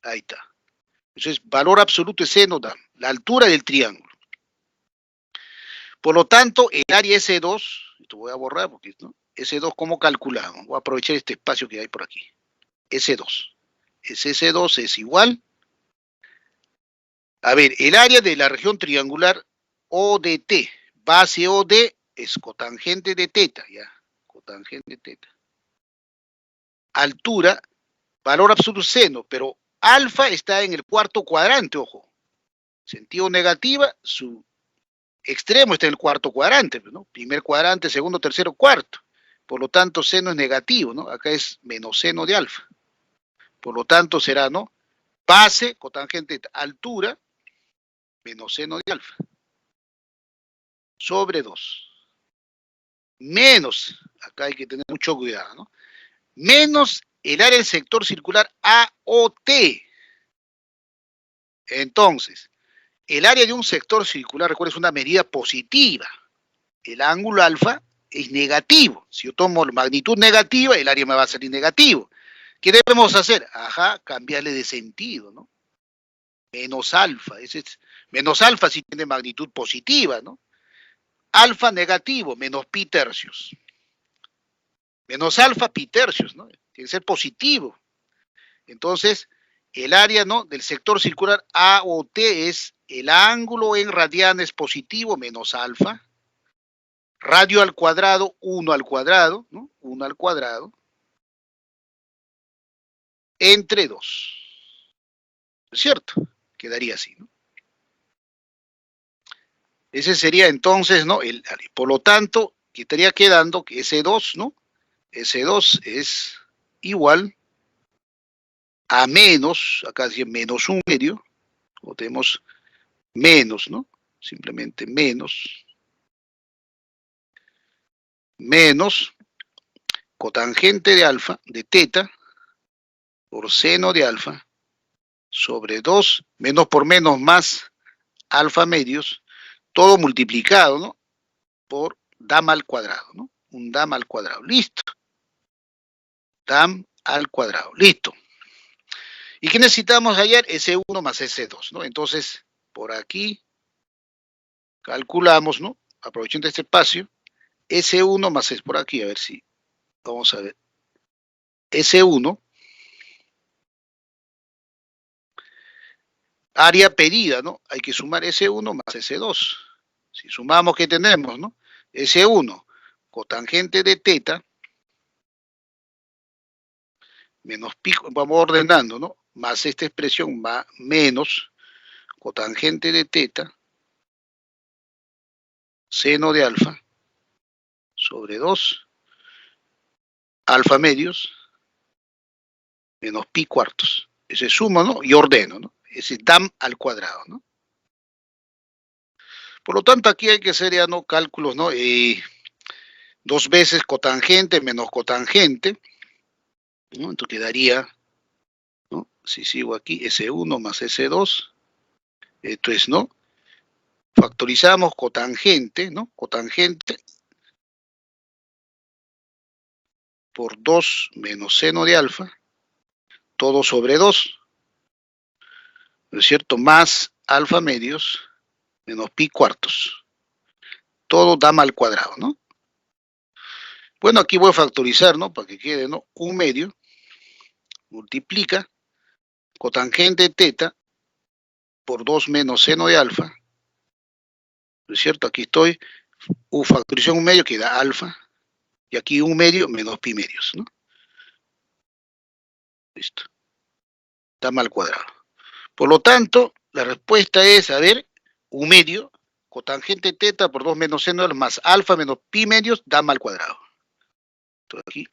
ahí está. Eso es valor absoluto es seno, la altura del triángulo. Por lo tanto, el área S2, esto voy a borrar porque, ¿no? S2, ¿cómo calculamos? Voy a aprovechar este espacio que hay por aquí. S2. S2 es igual. A ver, el área de la región triangular ODT, base OD es cotangente de teta, ya, cotangente de teta. Altura, valor absoluto seno, pero alfa está en el cuarto cuadrante, ojo. Sentido negativa, su extremo está en el cuarto cuadrante, ¿no? Primer cuadrante, segundo, tercero, cuarto. Por lo tanto, seno es negativo, ¿no? Acá es menos seno de alfa. Por lo tanto, será, ¿no? Base, cotangente, altura, menos seno de alfa. Sobre 2. Menos, acá hay que tener mucho cuidado, ¿no? Menos el área del sector circular AOT. Entonces, el área de un sector circular, recuerda, es una medida positiva. El ángulo alfa es negativo. Si yo tomo la magnitud negativa, el área me va a salir negativo. ¿Qué debemos hacer? Ajá, cambiarle de sentido, ¿no? Menos alfa. Menos alfa si tiene magnitud positiva, ¿no? Alfa negativo, menos pi tercios. Menos alfa, pi tercios, ¿no? Tiene que ser positivo. Entonces, el área, ¿no? Del sector circular AOT es el ángulo en radianes positivo menos alfa, radio al cuadrado, 1 al cuadrado, ¿no? 1 al cuadrado, entre 2. ¿No es cierto? Quedaría así, ¿no? Ese sería entonces, ¿no? Por lo tanto, estaría quedando que ese 2, ¿no? Ese 2 es igual a menos, acá dice menos 1/2, o tenemos menos, ¿no? Simplemente menos cotangente de alfa, de teta, por seno de alfa, sobre 2, menos por menos más alfa medios, todo multiplicado, ¿no? Por dam al cuadrado, ¿no? Un dam al cuadrado, listo. Dam al cuadrado, listo. ¿Y qué necesitamos hallar? S1 más S2, ¿no? Entonces, por aquí calculamos, ¿no? Aprovechando este espacio, S1 más S, por aquí, a ver si, vamos a ver. S1, área pedida, ¿no? Hay que sumar S1 más S2. Si sumamos, ¿qué tenemos, no? S1, cotangente de teta, menos pi, vamos ordenando, ¿no? Más esta expresión, más, menos cotangente de teta, seno de alfa, sobre 2, alfa medios, menos pi cuartos. Ese sumo, ¿no? Y ordeno, ¿no? Ese dam al cuadrado, ¿no? Por lo tanto, aquí hay que hacer ya, ¿no? Cálculos, ¿no? 2 veces cotangente menos cotangente, ¿no? Entonces quedaría, ¿no? Si sigo aquí, S1 más S2, esto es, ¿no? Factorizamos cotangente, ¿no? Cotangente por 2 menos seno de alfa, todo sobre 2, ¿no es cierto? Más alfa medios menos pi cuartos. Todo dam al cuadrado, ¿no? Bueno, aquí voy a factorizar, ¿no? Para que quede, ¿no? 1/2 multiplica cotangente teta por 2 menos seno de alfa, ¿no es cierto? Aquí estoy, factorización 1/2 que da alfa, y aquí 1/2 menos pi medios, ¿no? Listo. Dam al cuadrado. Por lo tanto, la respuesta es, a ver, 1/2 cotangente teta por 2 menos seno de alfa más alfa menos pi medios, dam al cuadrado. Entonces aquí,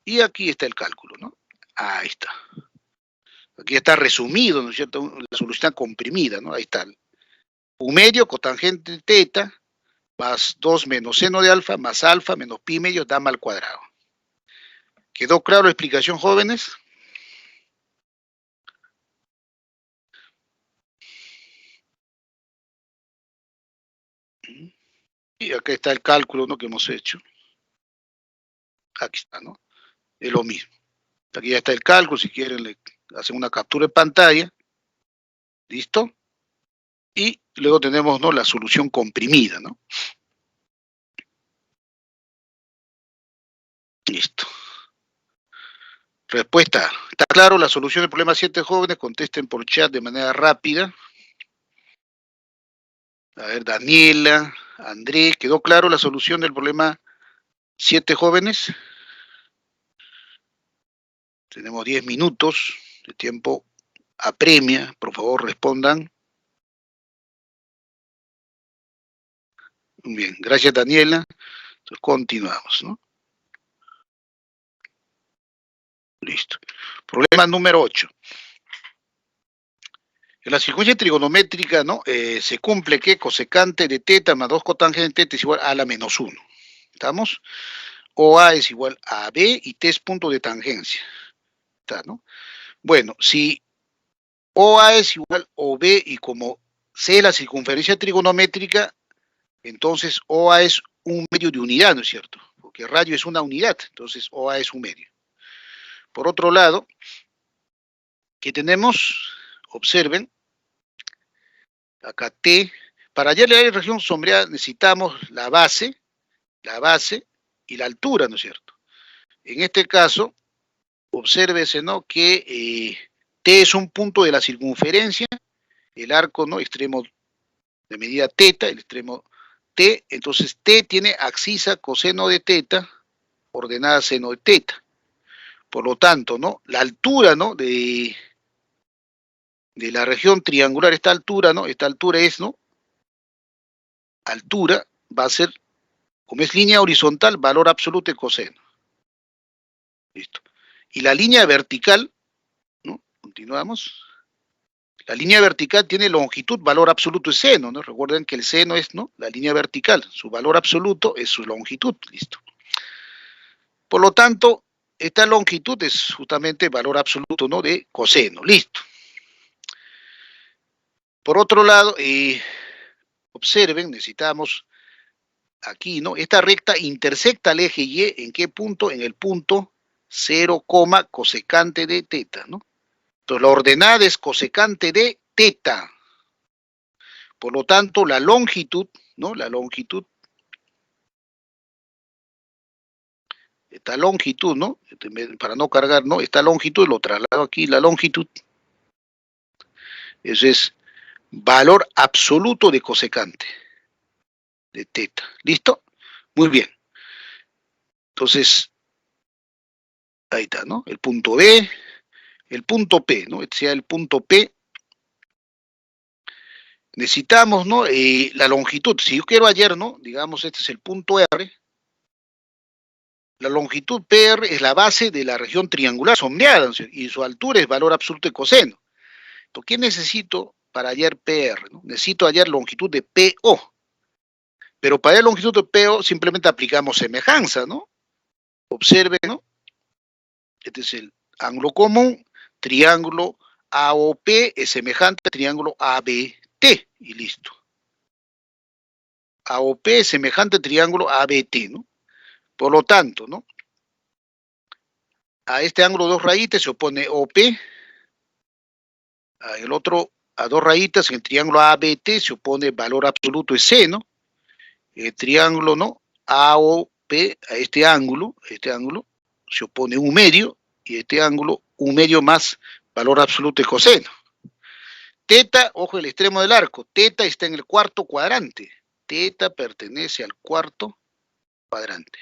y aquí está el cálculo, ¿no? Ahí está. Aquí está resumido, ¿no es cierto? La solución comprimida, ¿no? Ahí está. 1/2 cotangente teta más 2 menos seno de alfa menos pi medios, dam al cuadrado. ¿Quedó claro la explicación, jóvenes? Y acá está el cálculo, ¿no? Que hemos hecho. Aquí está, ¿no? Es lo mismo. Aquí ya está el cálculo, si quieren le hacen una captura de pantalla. ¿Listo? Y luego tenemos, ¿no? La solución comprimida, ¿no? Listo. Respuesta. ¿Está claro la solución del problema 7, jóvenes? Contesten por chat de manera rápida. A ver, Daniela, Andrés, ¿quedó claro la solución del problema 7, jóvenes? Tenemos 10 minutos de tiempo apremia. Por favor, respondan. Muy bien, gracias, Daniela. Entonces, continuamos, ¿no? Listo. Problema número 8. En la circunferencia trigonométrica, ¿no? Se cumple que cosecante de teta más 2 cotangente de teta es igual a la menos 1. ¿Estamos? OA es igual a B y T es punto de tangencia. ¿Está, no? Bueno, si OA es igual a OB y como C es la circunferencia trigonométrica, entonces OA es un medio de unidad, ¿no es cierto? Porque radio es una unidad, entonces OA es un medio. Por otro lado, ¿qué tenemos? Observen, acá T, para hallar la región sombreada necesitamos la base y la altura, ¿no es cierto? En este caso, obsérvese, ¿no? Que T es un punto de la circunferencia, el arco, ¿no? Extremo de medida teta, el extremo T, entonces T tiene abscisa coseno de teta, ordenada seno de teta. Por lo tanto, ¿no? La altura, ¿no? De la región triangular, esta altura, ¿no? Esta altura es, ¿no? Altura va a ser, como es línea horizontal, valor absoluto de coseno. Listo. Y la línea vertical, ¿no? Continuamos. La línea vertical tiene longitud, valor absoluto es seno, ¿no? Recuerden que el seno es, ¿no? La línea vertical, su valor absoluto es su longitud, listo. Por lo tanto, esta longitud es justamente valor absoluto, ¿no? De coseno, listo. Por otro lado, observen, necesitamos aquí, ¿no? Esta recta intersecta al eje Y, ¿en qué punto? En el punto 0, cosecante de teta, ¿no? Entonces, la ordenada es cosecante de teta. Por lo tanto, la longitud, ¿no? La longitud, esta longitud, ¿no? Para no cargar, ¿no? Esta longitud, lo traslado aquí, la longitud. Ese es valor absoluto de cosecante de teta. ¿Listo? Muy bien. Entonces, ahí está, ¿no? El punto B, el punto P, ¿no? Este sea el punto P. Necesitamos, ¿no? La longitud. Si yo quiero hallar, ¿no? Digamos, este es el punto R. La longitud PR es la base de la región triangular sombreada, ¿no? Y su altura es valor absoluto de coseno. Entonces, ¿qué necesito para hallar PR? ¿No? Necesito hallar longitud de PO. Pero para hallar longitud de PO simplemente aplicamos semejanza, ¿no? Observen, ¿no? Este es el ángulo común, triángulo AOP es semejante al triángulo ABT, y listo. AOP es semejante al triángulo ABT, ¿no? Por lo tanto, ¿no? A este ángulo dos raíces se opone OP, a el otro, a dos raíces, en el triángulo ABT se opone valor absoluto es seno, el triángulo, ¿no? AOP, a este ángulo se opone un medio, y este ángulo, un medio más valor absoluto es coseno. Teta, ojo el extremo del arco, teta está en el cuarto cuadrante, teta pertenece al cuarto cuadrante.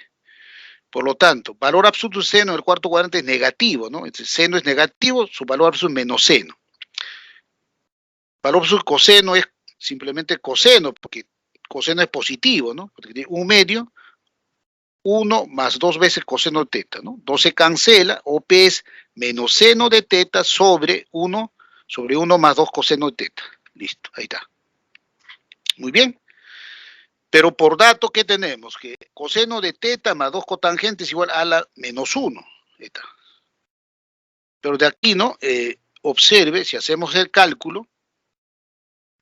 Por lo tanto, valor absoluto de seno del cuarto cuadrante es negativo, ¿no? Entonces, seno es negativo, su valor absoluto es menos seno. Valor absoluto de coseno es simplemente coseno, porque coseno es positivo, ¿no? Porque tiene un medio, 1 más 2 veces coseno de teta, ¿no? 2 se cancela, OP es menos seno de teta sobre 1 más 2 coseno de teta. Listo, ahí está. Muy bien. Pero por dato, ¿qué tenemos? Que coseno de teta más 2 cotangentes igual a la menos 1. Ahí está. Pero de aquí, ¿no? Observe, si hacemos el cálculo,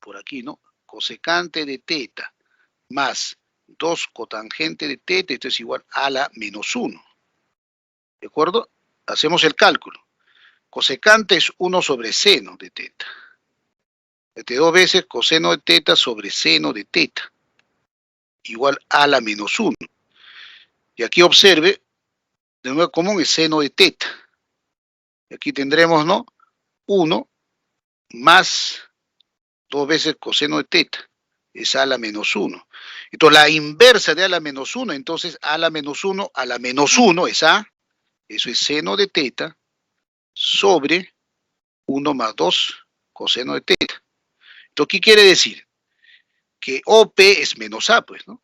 por aquí, ¿no? Cosecante de teta más 2 cotangente de teta, esto es igual a la menos 1. ¿De acuerdo? Hacemos el cálculo. Cosecante es 1 sobre seno de teta. Este 2 veces coseno de teta sobre seno de teta, igual a la menos 1. Y aquí observe, de nuevo común es seno de teta. Y aquí tendremos, ¿no? 1 más 2 veces coseno de teta, es a la menos 1. Entonces, la inversa de a la menos 1, entonces a la menos 1 a la menos 1 es a, eso es seno de teta, sobre 1 más 2 coseno de teta. Entonces, ¿qué quiere decir? Que OP es menos A, pues, ¿no?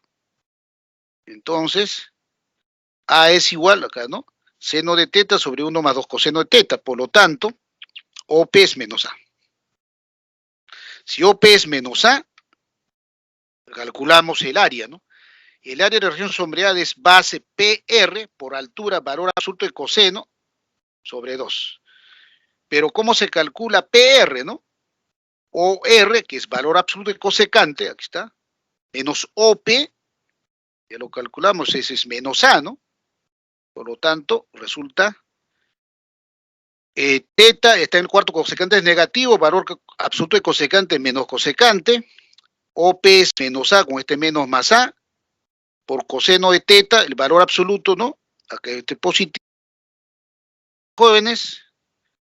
Entonces, A es igual, acá, ¿no? Seno de teta sobre 1 más 2 coseno de teta. Por lo tanto, OP es menos A. Si OP es menos A, calculamos el área, ¿no? El área de la región sombreada es base PR por altura, valor absoluto de coseno, sobre 2. Pero ¿cómo se calcula PR, no? OR, que es valor absoluto de cosecante, aquí está, menos OP, ya lo calculamos, ese es menos A, ¿no? Por lo tanto, resulta, teta está en el cuarto cosecante, es negativo, valor absoluto de cosecante menos cosecante, OP es menos A con este menos más A, por coseno de teta, el valor absoluto, ¿no? Acá este positivo. Jóvenes,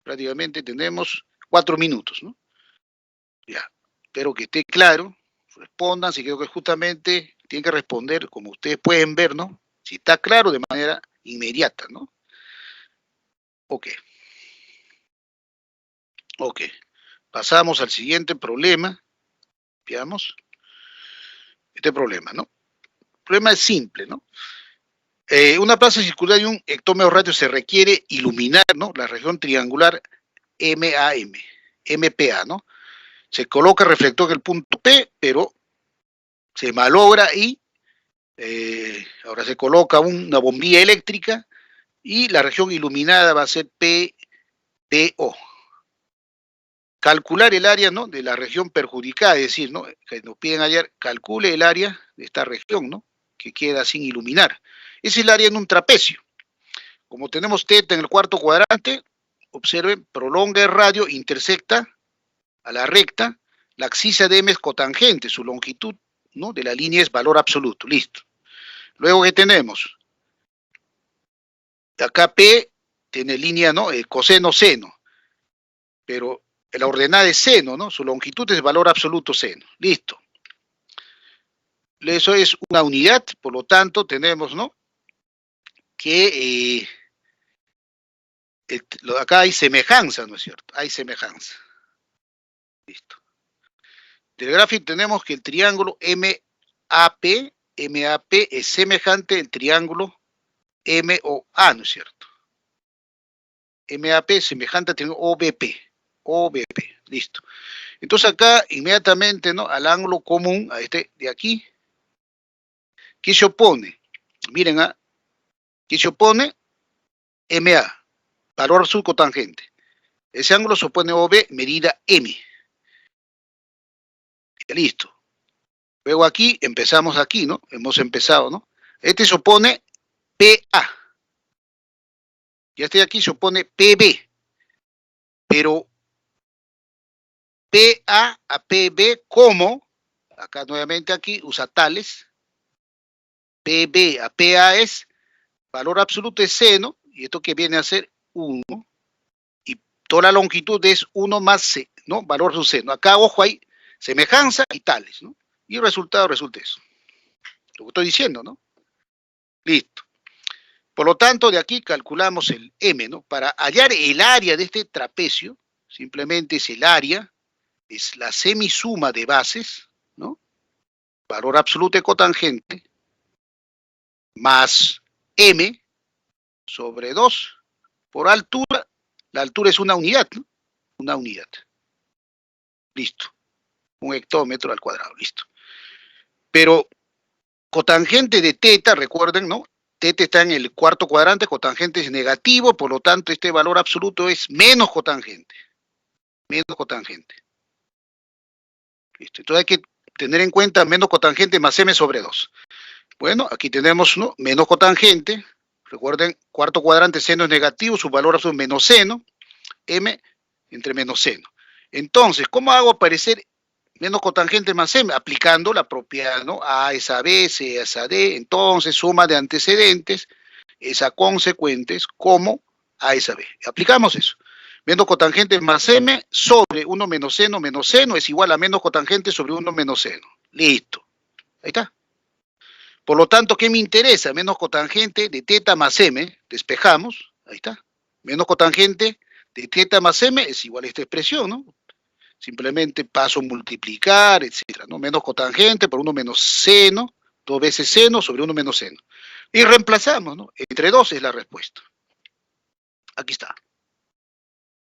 prácticamente tenemos 4 minutos, ¿no? Ya, espero que esté claro, respondan, si creo que justamente Tienen que responder, como ustedes pueden ver, ¿no? Si está claro, de manera inmediata, ¿no? Ok. Ok. Pasamos al siguiente problema. Veamos. Este problema, ¿no? El problema es simple, ¿no? Una plaza circular y un hectómetro radio se requiere iluminar, ¿no? La región triangular MPA, ¿no? Se coloca reflector en el punto P, pero se malogra y ahora se coloca una bombilla eléctrica y la región iluminada va a ser PDO. Calcular el área, ¿no?, de la región perjudicada, es decir, ¿no?, que nos piden ayer, calcule el área de esta región, ¿no?, que queda sin iluminar. Es el área en un trapecio. Como tenemos θ en el cuarto cuadrante, observen, prolonga el radio, intersecta a la recta, la abscissa de M es cotangente, su longitud, ¿no?, de la línea es valor absoluto, listo. Luego, ¿qué tenemos? Acá P tiene línea, ¿no?, coseno seno, pero la ordenada es seno, ¿no? Su longitud es valor absoluto seno. Listo. Eso es una unidad, por lo tanto, tenemos, ¿no?, que acá hay semejanza, ¿no es cierto? Hay semejanza. Listo. Del gráfico tenemos que el triángulo MAP es semejante al triángulo MOA, ¿no es cierto? MAP es semejante al triángulo OBP, listo. Entonces acá inmediatamente, ¿no?, al ángulo común, a este de aquí, ¿qué se opone? Miren, ¿qué se opone? MA, valor subcotangente. Ese ángulo se opone a OB, medida M. Listo. Luego aquí, empezamos aquí, ¿no? Hemos empezado, ¿no? Este se opone PA. Y este de aquí se opone PB. Pero PA a PB, como, acá nuevamente aquí, usa tales, PB a PA es, valor absoluto es seno, y esto que viene a ser 1, y toda la longitud es 1 más C, ¿no? Valor su seno. Acá, ojo, hay semejanza y tales, ¿no? Y el resultado resulta eso. Lo que estoy diciendo, ¿no? Listo. Por lo tanto, de aquí calculamos el M, ¿no? Para hallar el área de este trapecio, simplemente es el área, es la semisuma de bases, ¿no? Valor absoluto de cotangente, más M sobre 2 por altura. La altura es una unidad, ¿no? Una unidad. Listo. Un hectómetro al cuadrado, listo. Pero cotangente de θ, recuerden, ¿no? θ está en el cuarto cuadrante, cotangente es negativo, por lo tanto este valor absoluto es menos cotangente. Menos cotangente. Listo. Entonces hay que tener en cuenta menos cotangente más M sobre 2. Bueno, aquí tenemos, ¿no?, menos cotangente. Recuerden, cuarto cuadrante, seno es negativo, su valor absoluto es menos seno, M entre menos seno. Entonces, ¿cómo hago aparecer menos cotangente más M? Aplicando la propiedad, ¿no? A es a B, C es a D, entonces suma de antecedentes es a consecuentes como A es a B. Aplicamos eso. Menos cotangente más M sobre 1 menos seno es igual a menos cotangente sobre 1 menos seno. Listo. Ahí está. Por lo tanto, ¿qué me interesa? Menos cotangente de θ más M, despejamos, ahí está. Menos cotangente de θ más M es igual a esta expresión, ¿no? Simplemente paso a multiplicar, etcétera, ¿no? Menos cotangente por 1 menos seno, 2 veces seno sobre 1 menos seno. Y reemplazamos, ¿no? Entre 2 es la respuesta. Aquí está.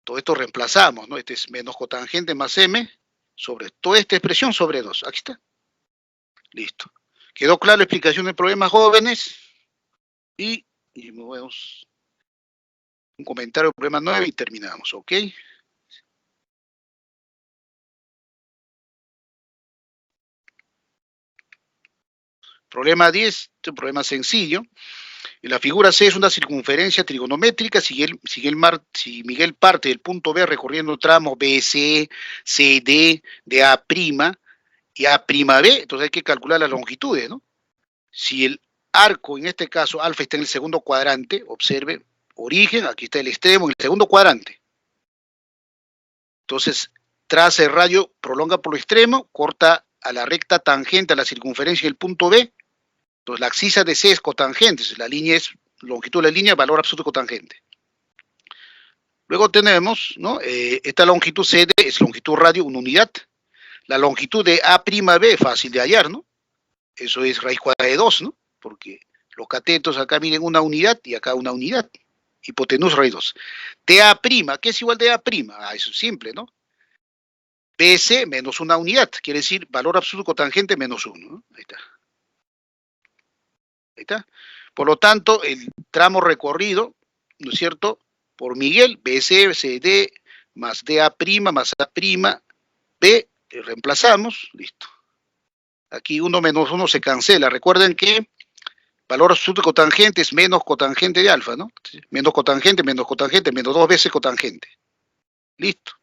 Todo esto reemplazamos, ¿no? Este es menos cotangente más M sobre toda esta expresión sobre 2. Aquí está. Listo. ¿Quedó clara la explicación del problema, jóvenes? Y movemos un comentario del problema 9 y terminamos, ¿ok? Problema 10, este es un problema sencillo. En la figura C es una circunferencia trigonométrica. Si Miguel parte del punto B recorriendo el tramo BC, CD, de A' y A'B, entonces hay que calcular las longitudes, ¿no? Si el arco, en este caso alfa, está en el segundo cuadrante, observe, origen, aquí está el extremo, en el segundo cuadrante. Entonces, traza el radio, prolonga por lo extremo, corta a la recta tangente a la circunferencia del punto B, entonces la abscisa de C es cotangente, la línea es longitud de la línea, valor absoluto cotangente. Luego tenemos, ¿no? Esta longitud CD es longitud radio, una unidad. La longitud de A'B, fácil de hallar, ¿no? Eso es raíz cuadrada de 2, ¿no? Porque los catetos acá miden una unidad y acá una unidad. Hipotenusa raíz 2. TA', ¿qué es igual de A'? Eso es simple, ¿no? BC menos una unidad, quiere decir valor absoluto cotangente menos 1, ¿no? Ahí está. Ahí está. Por lo tanto, el tramo recorrido, ¿no es cierto? Por Miguel, BC, CD, más DA' más A', B, reemplazamos, listo. Aquí 1 menos 1 se cancela. Recuerden que valor absoluto cotangente es menos cotangente de alfa, ¿no? Menos cotangente, menos 2 veces cotangente. Listo.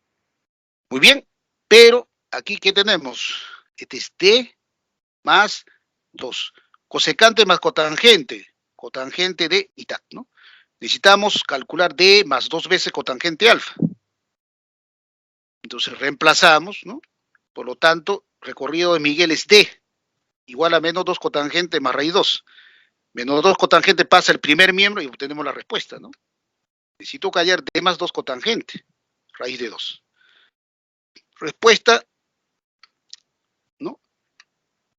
Muy bien, pero aquí, ¿qué tenemos? Este es D más 2. Cosecante más cotangente, cotangente de mitad, ¿no? Necesitamos calcular D más 2 veces cotangente alfa. Entonces reemplazamos, ¿no? Por lo tanto, recorrido de Miguel es D, igual a menos 2 cotangente más raíz 2. Menos 2 cotangente pasa el primer miembro y obtenemos la respuesta, ¿no? Necesito hallar D más 2 cotangente, raíz de 2. Respuesta, ¿no?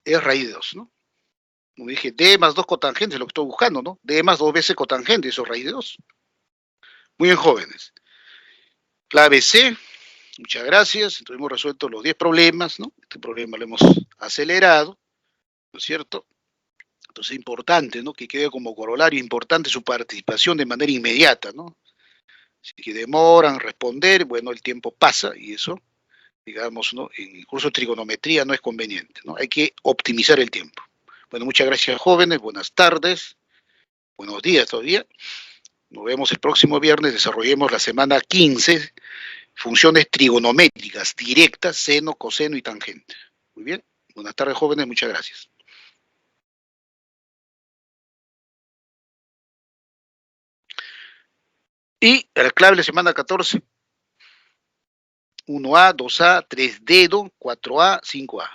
Es raíz de 2, ¿no? Como dije, D más 2 cotangente es lo que estoy buscando, ¿no? D más 2 veces cotangente, eso es raíz de 2. Muy bien, jóvenes. Clave C, muchas gracias. Entonces hemos resuelto los 10 problemas, ¿no? Este problema lo hemos acelerado, ¿no es cierto? Entonces es importante, ¿no? Que quede como corolario importante su participación de manera inmediata, ¿no? Si que demoran responder, bueno, el tiempo pasa y eso, digamos, ¿no? En el curso de trigonometría no es conveniente, ¿no? Hay que optimizar el tiempo. Bueno, muchas gracias, jóvenes. Buenas tardes. Buenos días todavía. Nos vemos el próximo viernes. Desarrollemos la semana 15, funciones trigonométricas directas, seno, coseno y tangente. Muy bien. Buenas tardes, jóvenes. Muchas gracias. Y la clave de la semana 14, 1A, 2A, 3D, 4A, 5A.